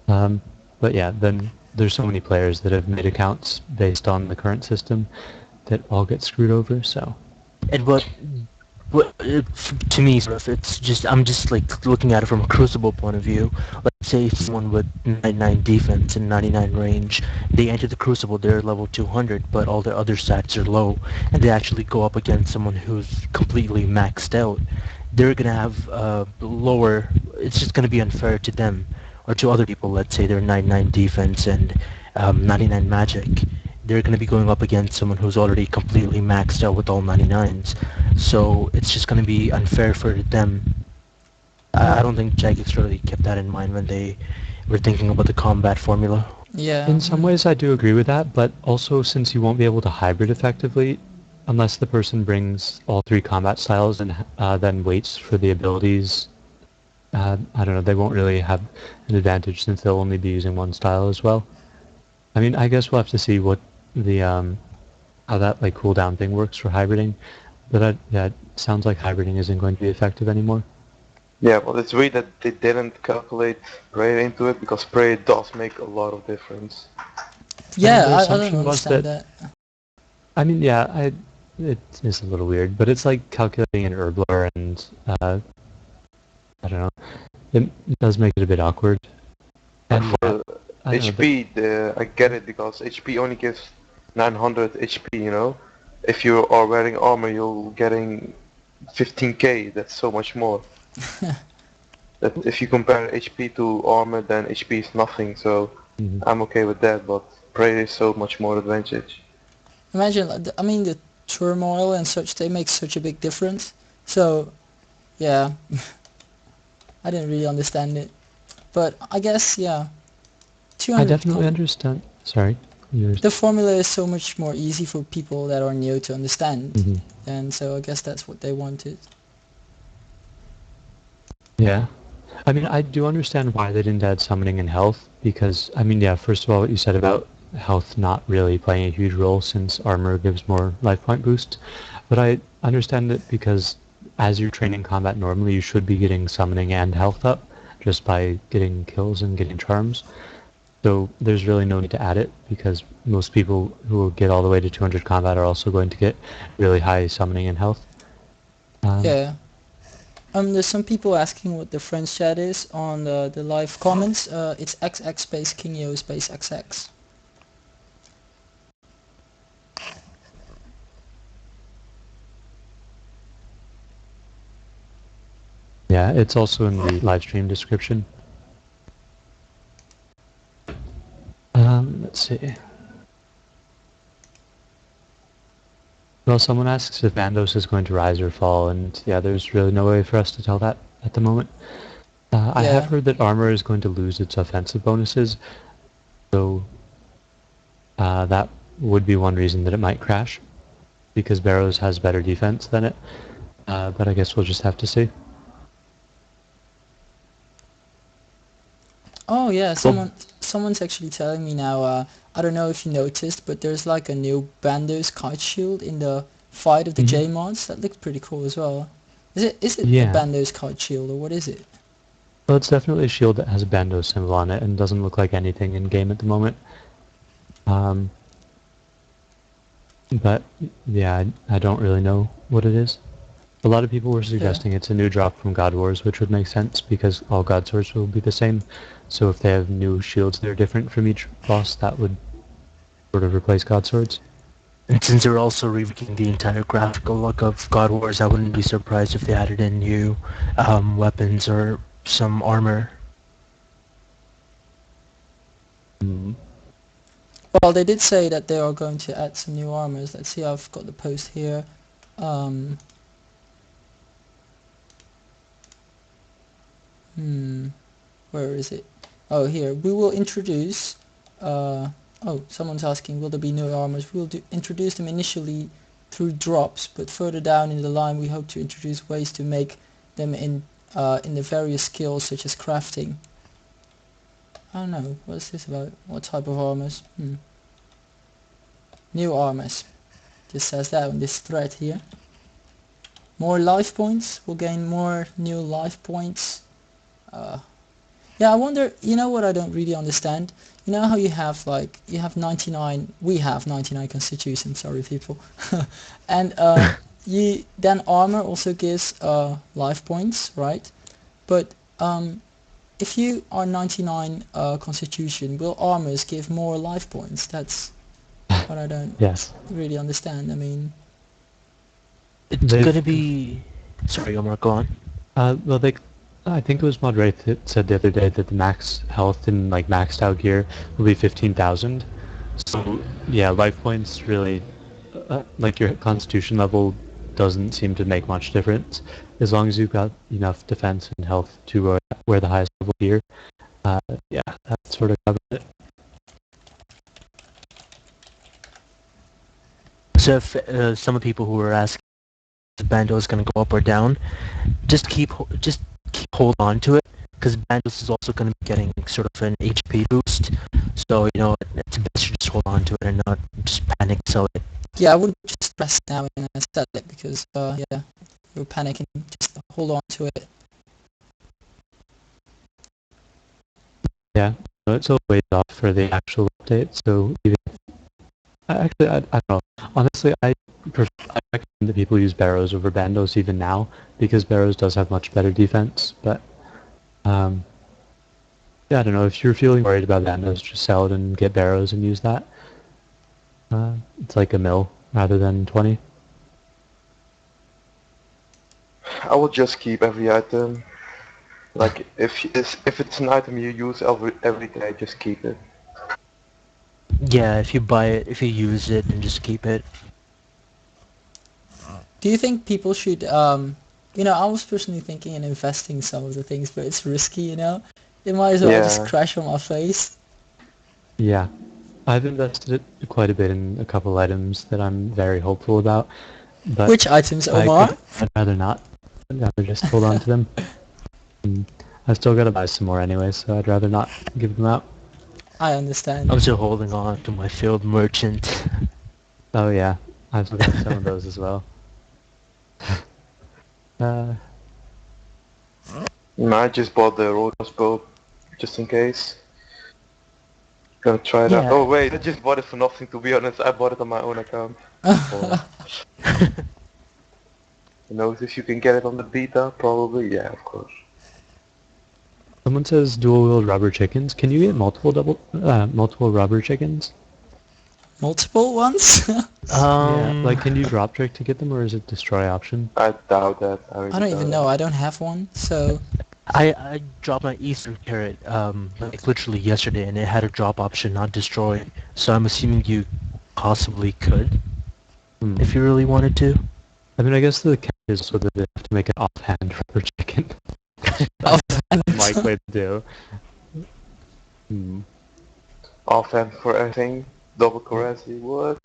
But yeah, then there's so many players that have made accounts based on the current system that all get screwed over. So And to me, sort of, it's just I'm just like looking at it from a Crucible point of view. Let's say if someone with 99 defense and 99 range, they enter the Crucible, they're level 200, but all their other stats are low, and they actually go up against someone who's completely maxed out. They're gonna have lower. It's just gonna be unfair to them or to other people. Let's say they're 99 defense and 99 magic. They're going to be going up against someone who's already completely maxed out with all 99s. So it's just going to be unfair for them. I don't think Jagex really kept that in mind when they were thinking about the combat formula. Yeah. in some ways I do agree with that, but also since you won't be able to hybrid effectively unless the person brings all three combat styles and then waits for the abilities, I don't know, they won't really have an advantage since they'll only be using one style as well. I mean, I guess we'll have to see what the how that like cooldown thing works for hybriding, but yeah, it sounds like hybriding isn't going to be effective anymore. Yeah, well, it's weird that they didn't calculate prayer into it, because prayer does make a lot of difference. Yeah, the I don't assumption was understand that. I mean, yeah, it is a little weird, but it's like calculating an herblore, and I don't know, it does make it a bit awkward. And And for I don't know, HP, I get it, because HP only gives 900 HP, you know? If you are wearing armor, you're getting 15k, that's so much more. That if you compare HP to armor, then HP is nothing, so Mhm. I'm okay with that, but prayer is so much more advantage. Imagine, I mean, the turmoil and such, they make such a big difference. So, yeah, I didn't really understand it. But I guess, yeah, I 200 definitely understand. Sorry, yours. the formula is so much more easy for people that are new to understand. Mhm. And so I guess that's what they wanted. Yeah. I mean, I do understand why they didn't add summoning and health, because, I mean, yeah, first of all, what you said about health not really playing a huge role since armor gives more life point boost, but I understand it because as you're training combat normally, you should be getting summoning and health up just by getting kills and getting charms. So there's really no need to add it, because most people who will get all the way to 200 combat are also going to get really high summoning and health. Yeah. There's some people asking what the French chat is on the live comments. It's XX space Kingio space XX. Yeah, it's also in the live stream description. Let's see. Well, someone asks if Bandos is going to rise or fall, and yeah, there's really no way for us to tell that at the moment. I have Yeah. heard that armor is going to lose its offensive bonuses, so that would be one reason that it might crash, because Barrows has better defense than it, but I guess we'll just have to see. Oh yeah, Well, someone's actually telling me now, I don't know if you noticed, but there's like a new Bandos kite shield in the fight of the Mm-hmm. J mods. That looks pretty cool as well. Is it a Yeah. Bandos kite shield or what is it? Well, it's definitely a shield that has a Bando symbol on it and doesn't look like anything in game at the moment. But yeah, I don't really know what it is. A lot of people were Yeah. suggesting it's a new drop from God Wars, which would make sense because all God Swords will be the same. So if they have new shields that are different from each boss, that would sort of replace God Swords. and since they're also remaking the entire graphical look of God Wars, I wouldn't be surprised if they added in new weapons or some armor. Well, they did say that they are going to add some new armors. Let's see, I've got the post here. Um, where is it? Oh, here. We will introduce... oh, someone's asking, will there be new armors? We will introduce them initially through drops, but further down in the line we hope to introduce ways to make them in the various skills such as crafting. I don't know, what's this about? What type of armors? New armors. Just says that on this thread here. More life points. We'll gain more new life points. Yeah, I wonder, you know what I don't really understand? You know how you have like, you have 99, we have 99 constitution, sorry people. And you then armor also gives life points, right? But if you are 99 constitution, will armors give more life points? That's what I don't Yes. really understand. I mean, It's They've gonna be... Sorry, Omar, go on. well, I think it was Moderate that said the other day that the max health in like maxed out gear will be 15,000. So yeah, life points really, like your constitution level doesn't seem to make much difference as long as you've got enough defense and health to wear the highest level gear. Yeah, that sort of covers it. So if some of the people who were asking if Bando is going to go up or down, just keep hold on to it, because Bandos is also going to be getting sort of an HP boost. So you know it's best to just hold on to it and not just panic sell it. yeah, I would just press now and sell it because yeah, you're panicking. Just hold on to it. Yeah, so it's a ways off for the actual update. So even actually, I don't know. Honestly, I recommend that people use Barrows over Bandos even now because Barrows does have much better defense. But yeah, I don't know. If you're feeling worried about Bandos, just sell it and get Barrows and use that. It's like a mil rather than 20. I will just keep every item. Like if it's an item you use every day, just keep it. Yeah, if you buy it, if you use it, then just keep it. Do you think people should, you know, I was personally thinking in investing some of the things, but it's risky, you know? It might as well just Yeah. crash on my face. Yeah, I've invested quite a bit in a couple items that I'm very hopeful about, but Which items, Omar? I'd rather not. I'd rather just hold on to them. I've still got to buy some more anyway, so I'd rather not give them out. I understand. I'm still holding on to my field merchant. Oh yeah, I've still got some of those as well. I just bought the road crossbow just in case. Gonna try it out. Yeah. Oh wait, I just bought it for nothing, to be honest. I bought it on my own account. Oh. Who knows if you can get it on the beta? Probably, yeah, of course. Someone says dual-wheeled rubber chickens. Can you get multiple rubber chickens? Multiple ones? Yeah, like can you drop trick to get them, or is it destroy option? I doubt that. I don't even know. I don't have one, so I dropped my Eastern carrot like literally yesterday, and it had a drop option, not destroy. So I'm assuming you possibly could if you really wanted to. I mean, I guess the catch is so that they have to make an offhand rubber chicken. Offhand. Likely to do. Hmm. Offhand for everything. Double currency. What?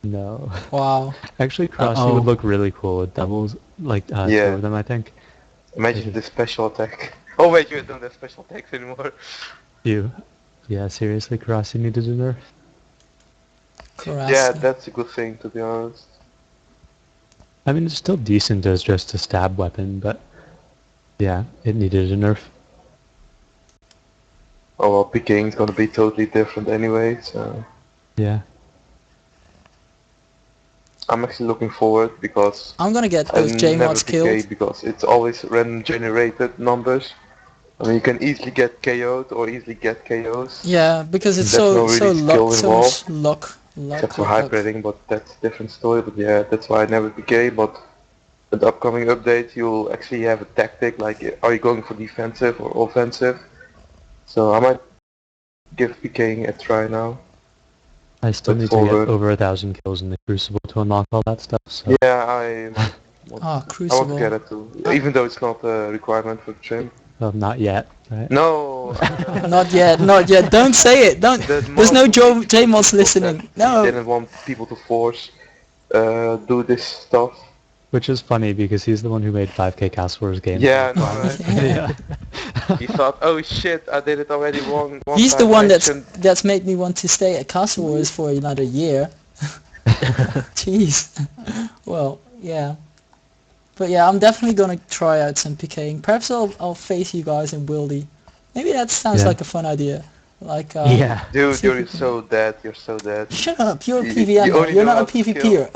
No. wow. Actually, Crossy would look really cool with doubles, like two Yeah. of them, I think. Imagine the special attack. Oh wait, you don't have special attacks anymore. Yeah, seriously, Crossy needed a nerf. Yeah, Karasi. that's a good thing to be honest. I mean, it's still decent as just a stab weapon, but yeah, it needed a nerf. Oh well, PKing's gonna be totally different anyway, so Yeah. I'm actually looking forward because I'm gonna get I those never J-mods PK killed. because it's always random generated numbers. I mean, you can easily get KO'd or easily get KOs. Yeah, because it's There's no so really skill so involved, much luck. except for Luck. hyper-rating, but that's a different story. But yeah, that's why I never PK. But with the upcoming update, you'll actually have a tactic, like are you going for defensive or offensive? So I might give PKing a try now. I still Look need to get forward. over 1,000 kills in the Crucible to unlock all that stuff, so... Yeah, I want Ah, to Crucible. get it too, even though it's not a requirement for the trim. Well, not yet, right? No! Not yet, not yet. Don't say it. Don't. There's no J-mods listening. No. Didn't want people to force do this stuff. Which is funny, because he's the one who made 5k Castle Wars games. Yeah, I know, right? Yeah. He thought, oh shit, I did it already one He's time. the one I that's shouldn't- made me want to stay at Castle Wars for another year. Jeez. Well, yeah. But yeah, I'm definitely gonna try out some PKing. Perhaps I'll face you guys in Wildy. Maybe that sounds Yeah. like a fun idea. Like Yeah. Dude, see if you're we can- so dead, you're so dead. Shut up, you're a You PVMer. only You're know not a how to PvPer.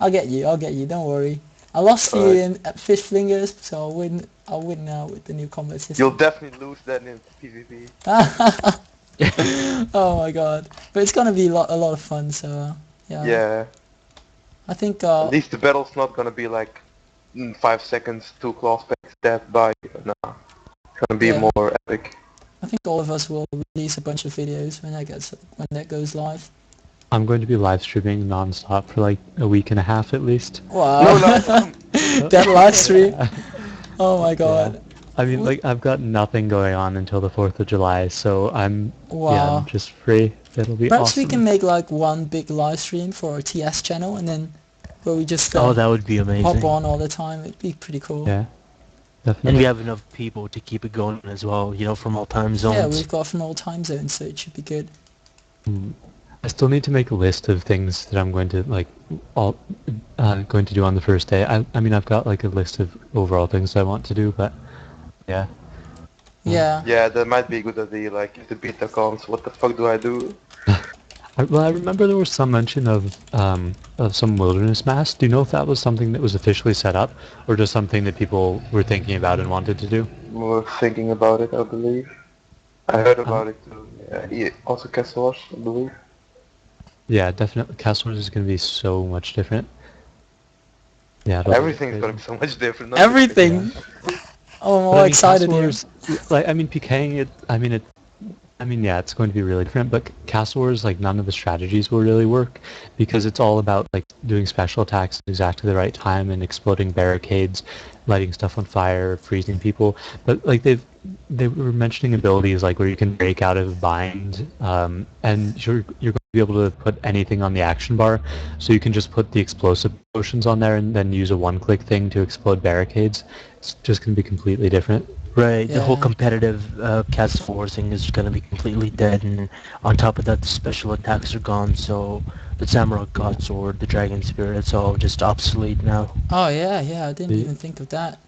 I'll get you, don't worry. I lost to you Alright. at Fish Flingers, so I'll win now with the new combat system. You'll definitely lose that in PvP. Oh my god. But it's gonna be a lot of fun, so yeah. Yeah. I think At least the battle's not gonna be like 5 seconds, 2 class packs, dead by. No. It's gonna be Yeah. more epic. I think all of us will release a bunch of videos when that goes live. I'm going to be live streaming non-stop for like a week and a half at least. Wow. No, no. That live stream. Oh my god. Yeah. I mean, like, I've got nothing going on until the 4th of July, so I'm Wow. just free. It'll be Perhaps awesome. we can make like one big live stream for our TS channel, and then where we just Oh, that would be amazing. hop on all the time. It'd be pretty cool. Yeah, And definitely. we have enough people to keep it going as well, you know, from all time zones. Yeah, we've got from all time zones, so it should be good. I still need to make a list of things that I'm going to going to do on the first day. I mean, I've got like a list of overall things I want to do, but yeah. Yeah. Yeah, that might be a good idea. Like, if the beta comes, what the fuck do I do? Well, I remember there was some mention of some wilderness mass. Do you know if that was something that was officially set up, or just something that people were thinking about and wanted to do? We're thinking about it, I believe. I heard about it too. Yeah, also Castle Wars, I believe. Yeah, definitely. Castle Wars is going to be so much different. Yeah, that'll be Everything's crazy. gonna be so much different. Everything. Oh, I'm But all I mean, excited Castle here. Wars, like, I mean, PKing it. I mean, yeah, it's going to be really different. But Castle Wars, like, none of the strategies will really work because it's all about like doing special attacks at exactly the right time and exploding barricades, lighting stuff on fire, freezing people. But like they were mentioning abilities like where you can break out of a bind, and you're going to be able to put anything on the action bar. So you can just put the explosive potions on there and then use a one-click thing to explode barricades. It's just going to be completely different. Right, the whole Yeah. competitive Castle Wars thing is going to be completely dead, and on top of that, the special attacks are gone, so the Samurai God Sword, the Dragon Spear, it's all just obsolete now. Oh yeah, I didn't Yeah. even think of that.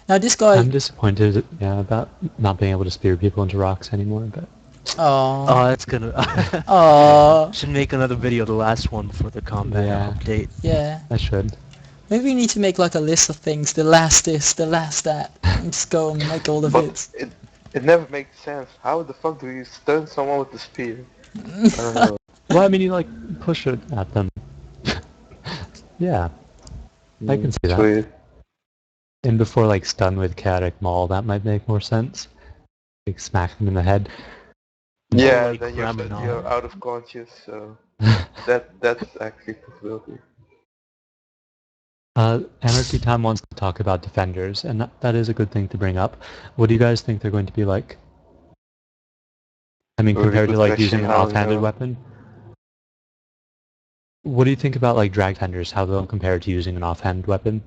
Now this guy. I'm disappointed, yeah, about not being able to spear people into rocks anymore, but Oh, Oh. that's gonna... Oh. Should make another video, the last one for the combat Yeah. update. Yeah. I should. Maybe we need to make like a list of things. The last this, the last that, and just go and make all the But vids. it never makes sense. How the fuck do you stun someone with the spear? I don't know. Well, I mean, you like push it at them. Yeah, I can see It's that. weird. And before like stun with chaotic maul, that might make more sense. Like smack them in the head. Yeah, like then you're Ramadan. out of conscious, so that's actually a possibility. Anarchy Time wants to talk about defenders, and that is a good thing to bring up. What do you guys think they're going to be like? I mean, Really compared to good like question. using an I don't offhanded know. weapon? What do you think about like drag defenders, how they'll compare to using an offhand weapon?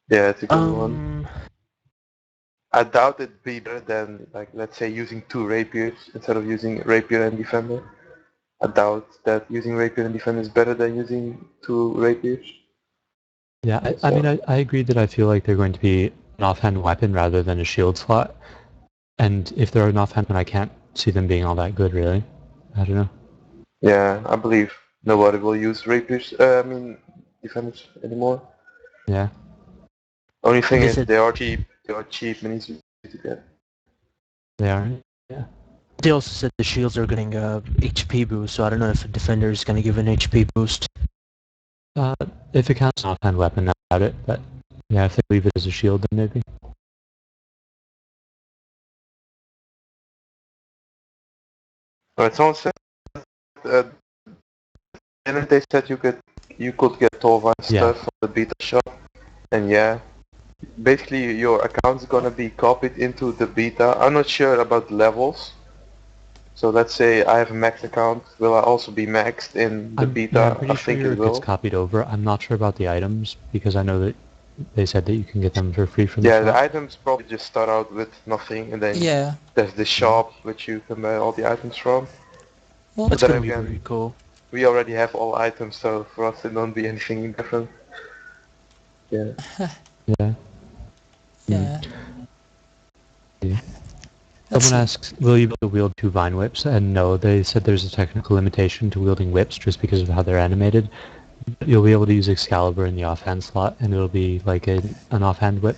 Yeah, it's a good one. Um, I doubt it'd be better than, like, let's say using two rapiers instead of using rapier and defender. I doubt that using rapier and defender is better than using two rapiers. Yeah, I mean, I agree that I feel like they're going to be an offhand weapon rather than a shield slot. And if they're an offhand weapon, I can't see them being all that good, really. I don't know. Yeah, I believe nobody will use rapiers, defenders anymore. Yeah. Only thing they is said they are cheap. They are cheap and easy to get. They are? Yeah. they also said the shields are getting a HP boost, so I don't know if a defender is gonna give an HP boost. If it counts as an offhand weapon, I doubt it. But yeah, if they leave it as a shield, then maybe. But someone said, uh, didn't they said you could get Tova and Yeah. stuff from the beta shop? And yeah, basically your account's gonna be copied into the beta. I'm not sure about the levels. So let's say I have a max account. Will I also be maxed in the I'm beta? pretty I sure think it it gets will. copied over. I'm not sure about the items because I know that they said that you can get them for free from the Yeah, the shop. items probably just start out with nothing, and then Yeah. there's the shop which you can buy all the items from. Well, But That's then gonna be again, very cool. we already have all items, so for us it don't be anything different. Yeah. Yeah. yeah. Yeah. Let's Someone see. asks, will you be able to wield two vine whips? And no, they said there's a technical limitation to wielding whips just because of how they're animated. You'll be able to use Excalibur in the offhand slot, and it'll be like an offhand whip.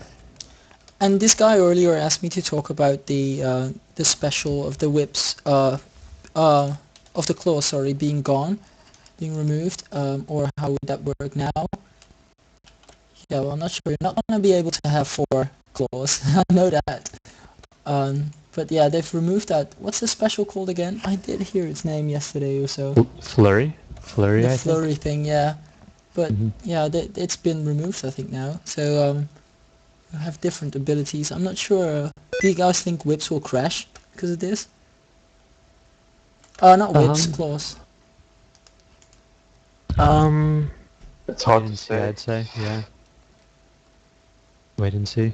And this guy earlier asked me to talk about the special of the whips, of the claw, sorry, being gone, being removed, or how would that work now? Yeah, well, I'm not sure. You're not gonna be able to have 4 claws. I know that. But yeah, they've removed that. What's the special called again? I did hear its name yesterday or so. Flurry? Flurry, The I think? flurry thing, yeah. But Mhm. yeah, it's been removed, I think now. So you have different abilities. I'm not sure. Do you guys think whips will crash because of this? Not whips, Um, claws. It's Wait hard to and see, say. I'd say, yeah. Wait and see.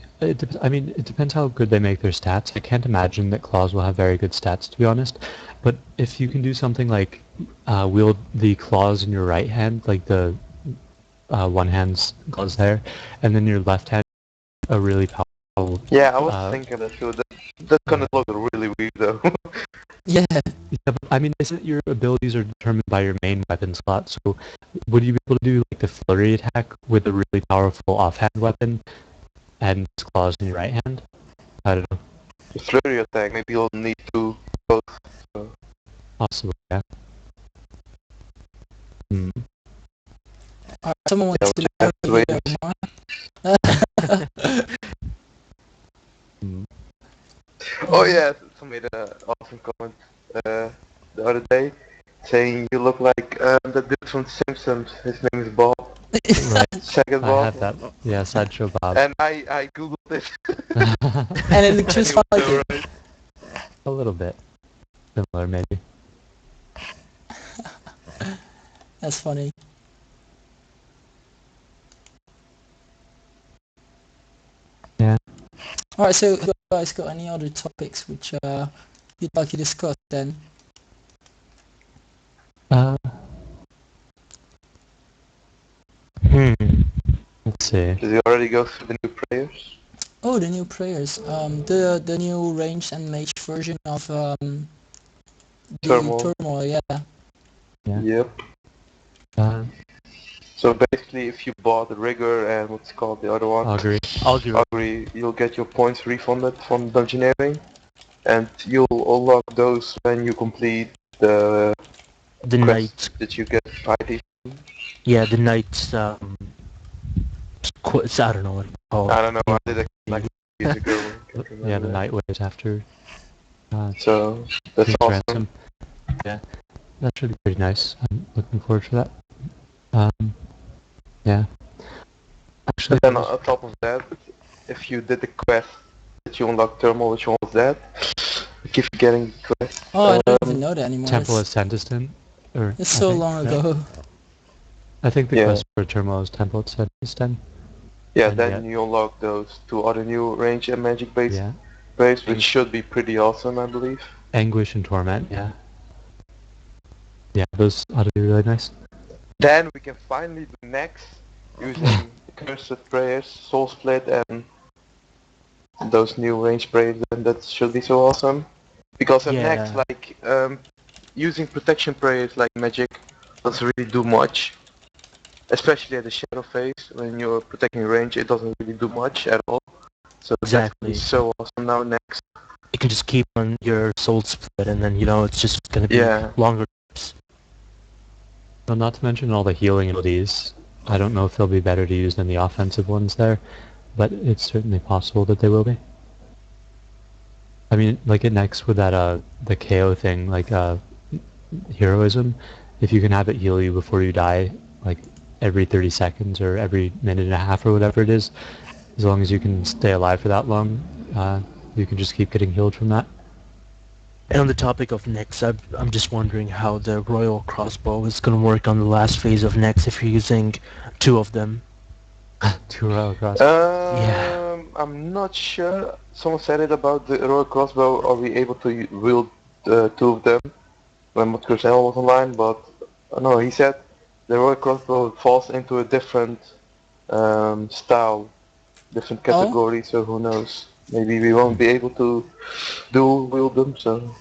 I mean, it depends how good they make their stats. I can't imagine that claws will have very good stats, to be honest. But if you can do something like wield the claws in your right hand, like the one hand's claws there, and then your left hand a really powerful. Yeah, I was Uh, thinking that too. That's gonna look really weird though. Yeah, yeah, but I mean, isn't your abilities are determined by your main weapon slot? So, would you be able to do like the flurry attack with a really powerful offhand weapon and claws in your right hand? I don't know. The flurry attack, maybe you'll need to both. So. Possibly, yeah. Hmm. someone Yeah, wants to we'll have to know wait here and more. Hmm. Oh yeah, someone made an awesome comment the other day saying you look like the dude from Simpsons. His name is Bob. Right. Second I Bob. had that. Yeah, Sideshow Bob. And I googled it. And it looked And just he was like so it. right. A little bit. Similar, maybe. That's funny. Yeah. Alright, so you guys got any other topics which you'd like to discuss then? Let's see. Did you already go through the new prayers? Oh, the new prayers. The new range and mage version of the turmoil. Yeah. Yeah. Yep. Uh, So basically, if you bought the rigger and what's it called the other one, Augury. Augury. Augury, you'll get your points refunded from dungeoneering. and you'll unlock those when you complete the The quests knight, that you get party. yeah, the knight's I don't know what it's called. I don't know, I did it like years ago. I can't Yeah, remember the that. night waves after So that's King's awesome. ransom. Yeah, that should be pretty nice. I'm looking forward to that. Yeah. Actually, And then on top of that, if you did the quest that you unlock thermal, which one was that? I keep getting the quest. Oh, I don't even know that anymore. Temple of It's, Sentiston, or it's I so think, long yeah. ago. I think the Yeah. quest for Termo is Temple of Sentiston. Yeah, And then you unlock those 2 other new range and magic based Yeah, waves, which should be pretty awesome, I believe. Anguish and Torment. Yeah. Yeah, those ought to be really nice. Then we can finally do next using Cursed Prayers, Soul Split, and those new range prayers, and that should be so awesome. Because at next, Yeah. like, using protection prayers like magic doesn't really do much. Especially at the shadow phase, when you're protecting range, it doesn't really do much at all. So that's gonna be Exactly. so awesome now next. You can just keep on your soul split, and then it's just gonna be Yeah. longer trips. Well, not to mention all the healing abilities. I don't know if they'll be better to use than the offensive ones there, but it's certainly possible that they will be. I mean, like at next with that the KO thing, like heroism, if you can have it heal you before you die, like every 30 seconds or every minute and a half or whatever it is, as long as you can stay alive for that long, you can just keep getting healed from that. And on the topic of Nyx, I'm just wondering how the Royal Crossbow is gonna work on the last phase of Nyx if you're using 2 of them. 2 royal cross. Yeah. I'm not sure. Someone said it about the Royal Crossbow. Are we able to wield 2 of them when Crusader was online? But no, he said the Royal Crossbow falls into a different style, different Oh? category. So who knows? Maybe we won't be able to dual wield them. So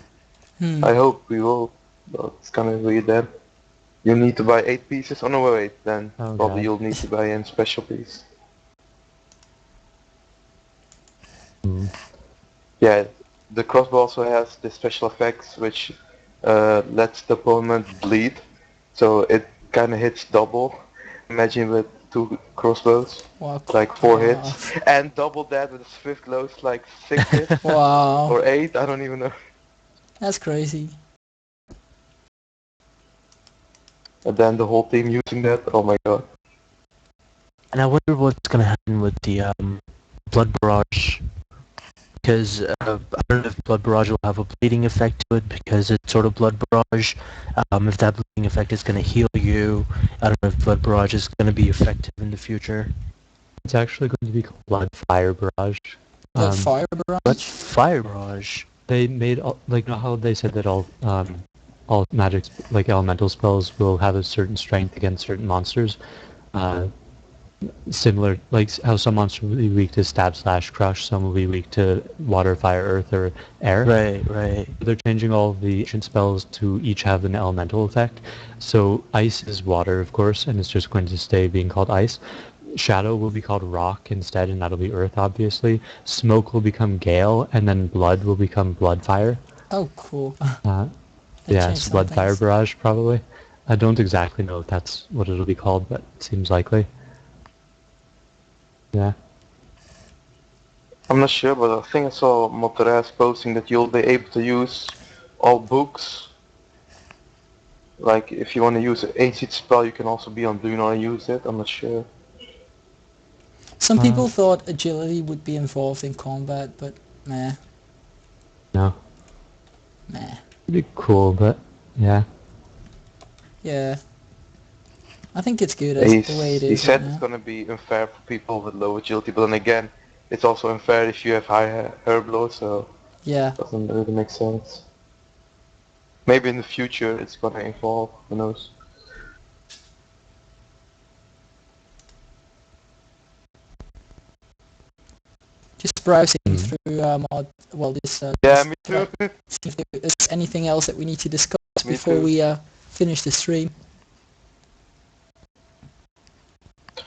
I hope we will. But it's kind of weird then. You need to buy 8 pieces. Oh no, wait. Then Oh, probably God. you'll need to buy a special piece. Yeah, the crossbow also has the special effects which lets the opponent bleed, so it kind of hits double. Imagine with 2 crossbows, Wow. like 4 hits, and double that with a swift load, like 6 hits Wow. or 8. I don't even know. That's crazy. And then the whole team using that. Oh my god. And I wonder what's gonna happen with the Blood Barrage. Because I don't know if Blood Barrage will have a bleeding effect to it because it's sort of Blood Barrage. If that bleeding effect is going to heal you, I don't know if Blood Barrage is going to be effective in the future. It's actually going to be called Blood Fire Barrage. Fire barrage? But Fire Barrage. They made like you know how they said that all magic like elemental spells will have a certain strength against certain monsters. Similar, like how some monsters will be weak to stab, slash, crush. Some will be weak to water, fire, earth, or air. Right. They're changing all of the ancient spells to each have an elemental effect. So ice is water, of course, and it's just going to stay being called ice. Shadow will be called rock instead, and that'll be earth, obviously. Smoke will become gale, and then blood will become blood fire. Oh, cool. Yeah, so blood fire barrage, probably. I don't exactly know if that's what it'll be called, but it seems likely. Yeah. I'm not sure, but I think I saw Motoraz posting that you'll be able to use all books. Like, if you want to use an ancient spell, you can also be on Do Not Use It. I'm not sure. Some people thought agility would be involved in combat, but meh. No. Meh. It'd be cool, but yeah. Yeah. I think it's good as the way it is. He said right it's now. gonna be unfair for people with low agility, but then again, it's also unfair if you have high herb load, so Yeah. it doesn't really make sense. Maybe in the future it's gonna evolve, who knows. Just browsing through this. Yeah, me too. See if there's anything else that we need to discuss Me before too. we finish the stream.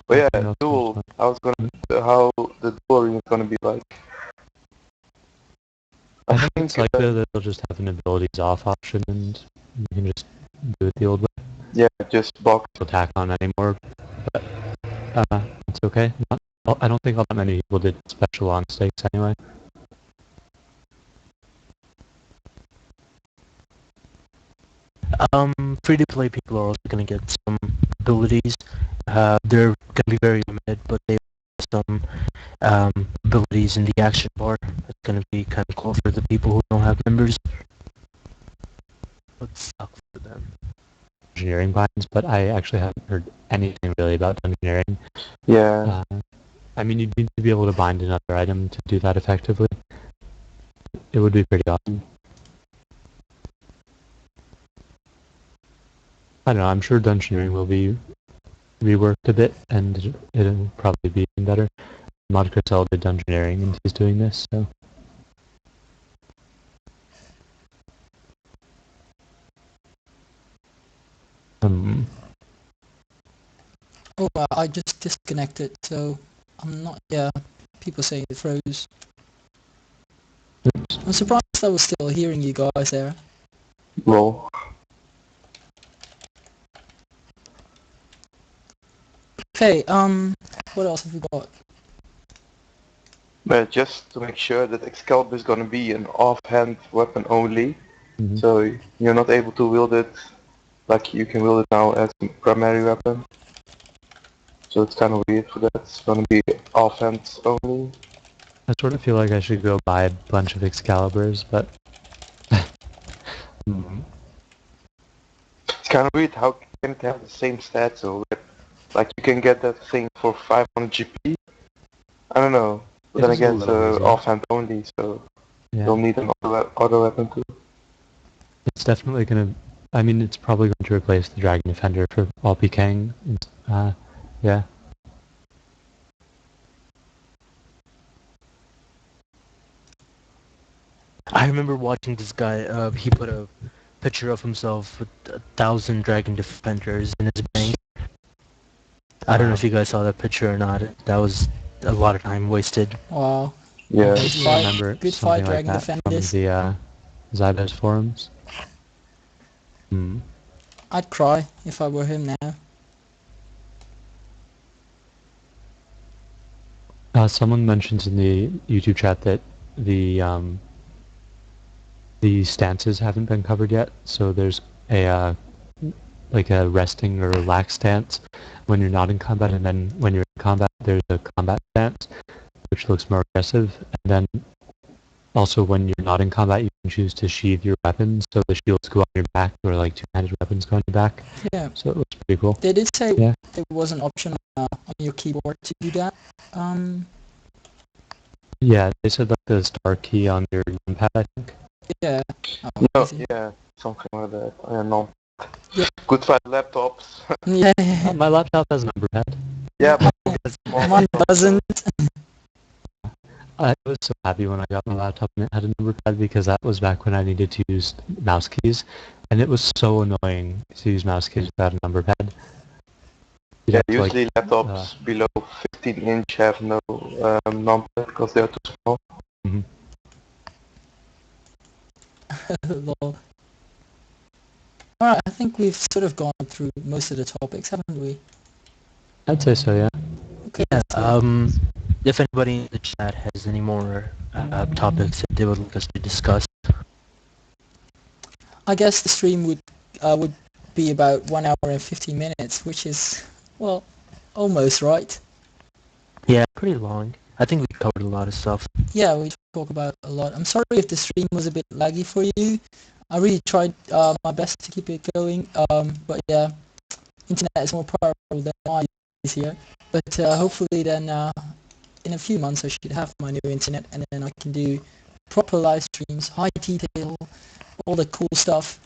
But yeah, duel. How the duel arena is gonna be like. I think it's likely that they'll just have an abilities off option and you can just do it the old way. Yeah, just box. Attack on anymore, but it's okay. I don't think all that many people did special on stakes anyway. Free-to-play people are also gonna get some abilities. They're gonna be very limited, but they have some abilities in the action bar. That's gonna be kind of cool for the people who don't have members. Would suck for them. Engineering binds, but I actually haven't heard anything really about engineering. Yeah. I mean, you'd need to be able to bind another item to do that effectively. It would be pretty awesome. I don't know, I'm sure dungeoneering will be reworked a bit, and it'll probably be even better. Mod Crystal did dungeoneering, and he's doing this, so... Oh, I just disconnected, so I'm not... Yeah, people saying it froze. Oops. I'm surprised I was still hearing you guys there. Lol. Okay, what else have we got? But just to make sure that Excalibur is gonna be an offhand weapon only, so you're not able to wield it like you can wield it now as a primary weapon. So it's kind of weird for that. It's gonna be offhand only. I sort of feel like I should go buy a bunch of Excaliburs, but... It's kind of weird how can it have the same stats though. Like you can get that thing for 500 GP. I don't know. But then again, it's offhand only, so you'll need an auto weapon too. It's definitely gonna... I mean, it's probably going to replace the Dragon Defender for all PKing. Yeah. I remember watching this guy, he put a picture of himself with 1,000 Dragon Defenders in his bank. I don't know if you guys saw that picture or not. That was a lot of time wasted. Wow. Yeah. I remember good something fight, like Dragon that from Defenders. the Zybez forums. I'd cry if I were him now. Someone mentions in the YouTube chat that the stances haven't been covered yet, so there's a like a resting or relaxed stance when you're not in combat, and then when you're in combat there's a combat stance which looks more aggressive, and then also when you're not in combat you can choose to sheathe your weapons so the shields go on your back, or like two-handed weapons go on your back. Yeah. So it looks pretty cool. They did say Yeah. there was an option on your keyboard to do that. Yeah, they said like the star key on your numpad, I think. Yeah. No, Easy. yeah, something like that. I don't know. Yeah. Good fight laptops. Yeah. My laptop has a number pad. Yeah, but Mine doesn't. I was so happy when I got my laptop and it had a number pad, because that was back when I needed to use mouse keys, and it was so annoying to use mouse keys without a number pad. You'd yeah, have to, usually laptops below 15-inch have no numpad because they're too small. Lol. Alright, I think we've sort of gone through most of the topics, haven't we? I'd say so, yeah. Okay. Yeah, if anybody in the chat has any more topics that they would like us to discuss. I guess the stream would be about 1 hour and 15 minutes, which is, well, almost right. Yeah, pretty long. I think we covered a lot of stuff. Yeah, we talk about a lot. I'm sorry if the stream was a bit laggy for you. I really tried my best to keep it going, but yeah, internet is more powerful than mine is here. But hopefully then in a few months I should have my new internet, and then I can do proper live streams, high detail, all the cool stuff.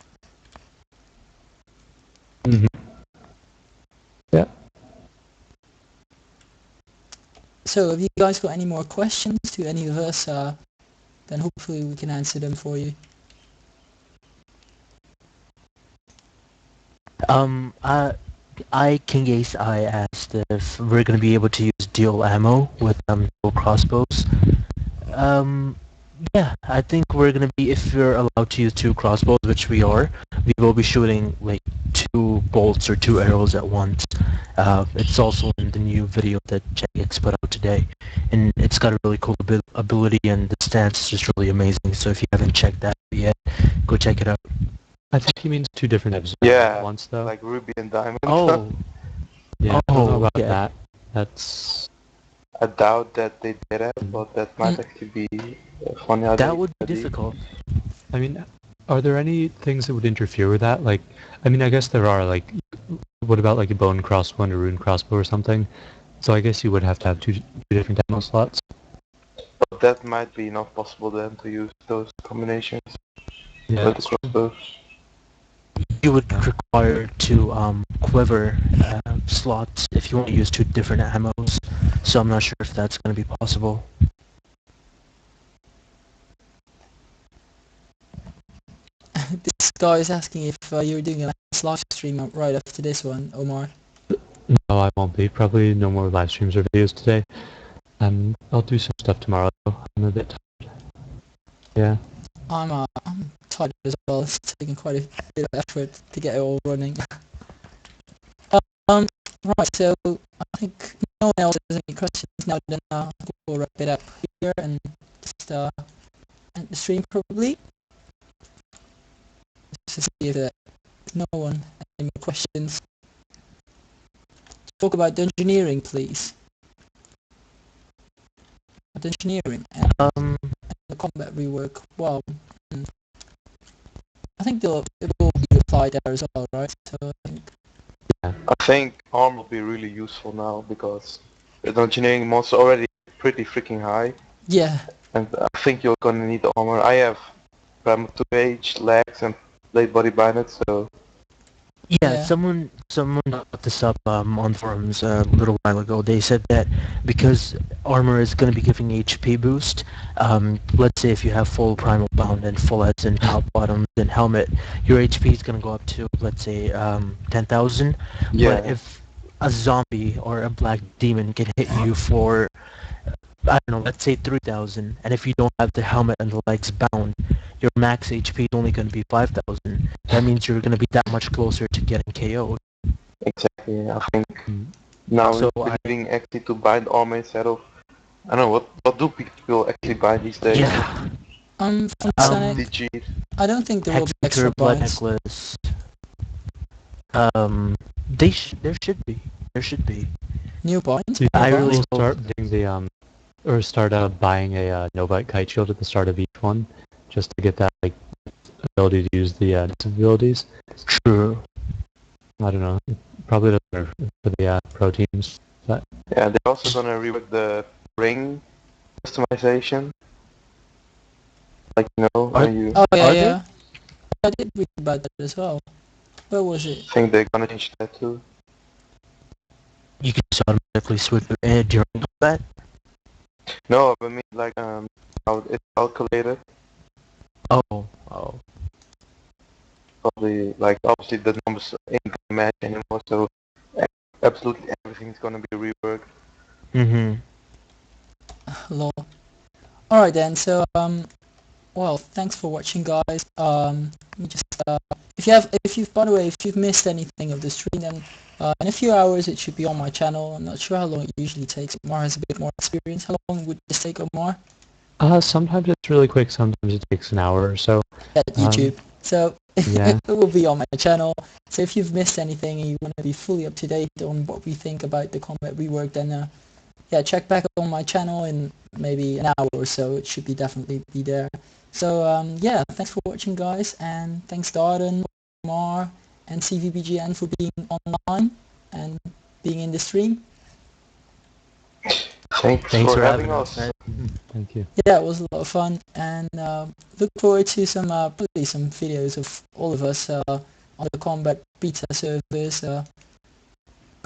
Yeah. So have you guys got any more questions to any of us? Then hopefully we can answer them for you. Kingio Xx, I asked if we're gonna be able to use dual ammo with dual crossbows. Yeah, I think we're gonna be, if we're allowed to use 2 crossbows, which we are, we will be shooting like 2 bolts or 2 arrows at once. It's also in the new video that Cvbgn put out today, and it's got a really cool ability, and the stance is just really amazing. So if you haven't checked that out yet, go check it out. I think he means 2 different episodes Yeah, at once, though. like Ruby and Diamond. Oh, Yeah, I don't know about yeah. that. That's... I doubt that they did it, but that might Mm. actually be funny how That they would be study. difficult. I mean, are there any things that would interfere with that? Like, I mean, I guess there are, like, what about like a bone crossbow and a rune crossbow or something? So I guess you would have to have two different ammo slots. But that might be not possible then to use those combinations Yeah. with the crossbows. You would require 2 quiver slots if you want to use 2 different ammos. So I'm not sure if that's going to be possible. This guy is asking if you're doing a live stream right after this one, Omar. No, I won't be. Probably no more live streams or videos today. I'll do some stuff tomorrow, though. I'm a bit tired. Yeah. I'm tired as well. It's taking quite a bit of effort to get it all running. Right, so I think no one else has any questions now, then we'll wrap it up here and just end the stream probably. Just to see if no one has any more questions. Talk about dungeoneering, please. Dungeoneering and the combat rework. Well, I think it will be applied there as well, right? So I think armor will be really useful now because the dungeoneering mods are already pretty freaking high, yeah, and I think you're gonna need armor. I have Primal 2H, legs, and late body binded, so Yeah, Yeah. someone brought this up on forums a little while ago. They said that because armor is going to be giving HP boost, let's say if you have full primal bound and full heads and top bottoms and helmet, your HP is going to go up to, let's say, 10,000. yeah. But if a zombie or a black demon can hit you for, I don't know, let's say 3,000, and if you don't have the helmet and the legs bound, your max HP is only going to be 5,000. That means you're going to be that much closer to getting KO'd. Exactly. I think Mm. now So we're doing actually to bind armor instead of, I don't know, what do people actually bind these days? Yeah. from Um, Sonic, DG. I don't think there will be extra Hexbreaker, blood binds. necklace. There should be. New binds? Do you I think really we'll hope- start doing the or start buying a no-bite kite shield at the start of each one, just to get that like ability to use the abilities? True. I don't know. Probably doesn't matter for the pro teams. But Yeah, they're also gonna rework the ring customization. Like, you know, Are- when you Oh yeah, Are they? yeah. I did read about that as well. Where was it? think they're gonna change that too. You can just automatically switch during combat. No, I mean like how it's calculated. Oh. Probably like obviously the numbers ain't gonna match anymore, so absolutely everything's gonna be reworked. Mm-hmm. Lol. Alright then, so well, thanks for watching, guys. Let me just by the way, if you've missed anything of the stream, then in a few hours it should be on my channel. I'm not sure how long it usually takes. Omar has a bit more experience. How long would this take, Omar? sometimes it's really quick. Sometimes it takes an hour or so. At YouTube. So Yeah. it will be on my channel. So if you've missed anything and you want to be fully up to date on what we think about the combat rework, then yeah, check back on my channel in maybe an hour or so. It should definitely be there. So yeah, thanks for watching, guys, and thanks Dardan, Omar, and Cvbgn for being online and being in the stream. Thanks for having us. man. Thank you. Yeah, it was a lot of fun, and look forward to some probably some videos of all of us on the combat beta servers.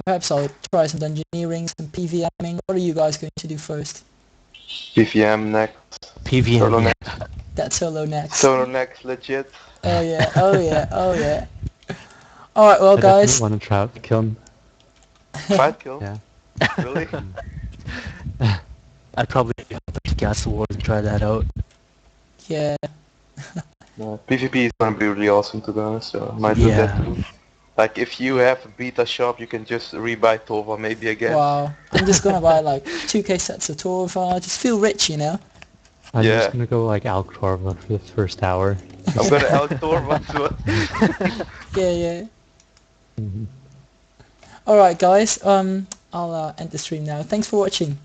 Perhaps I'll try some dungeoneering, some PVMing. What are you guys going to do first? PVM next. PVM. Solo yeah. next. That solo next. Solo next, legit. Oh yeah, oh yeah, oh yeah. Alright, well I guys, definitely want to try out the kiln. Fight kill? Yeah. Really? I'd probably have to gas the wars and try that out. Yeah. PvP is gonna be really awesome, to be honest, so I might do that Yeah. too. Like, if you have a beta shop, you can just rebuy Tova maybe again. Wow. I'm just gonna buy like 2k sets of Torva. Just feel rich, you know. I'm Yeah. just gonna go like Alk Torva for the first hour. I'm gonna out Tova as well. Yeah, yeah. Mhm. All right, guys. I'll end the stream now. Thanks for watching.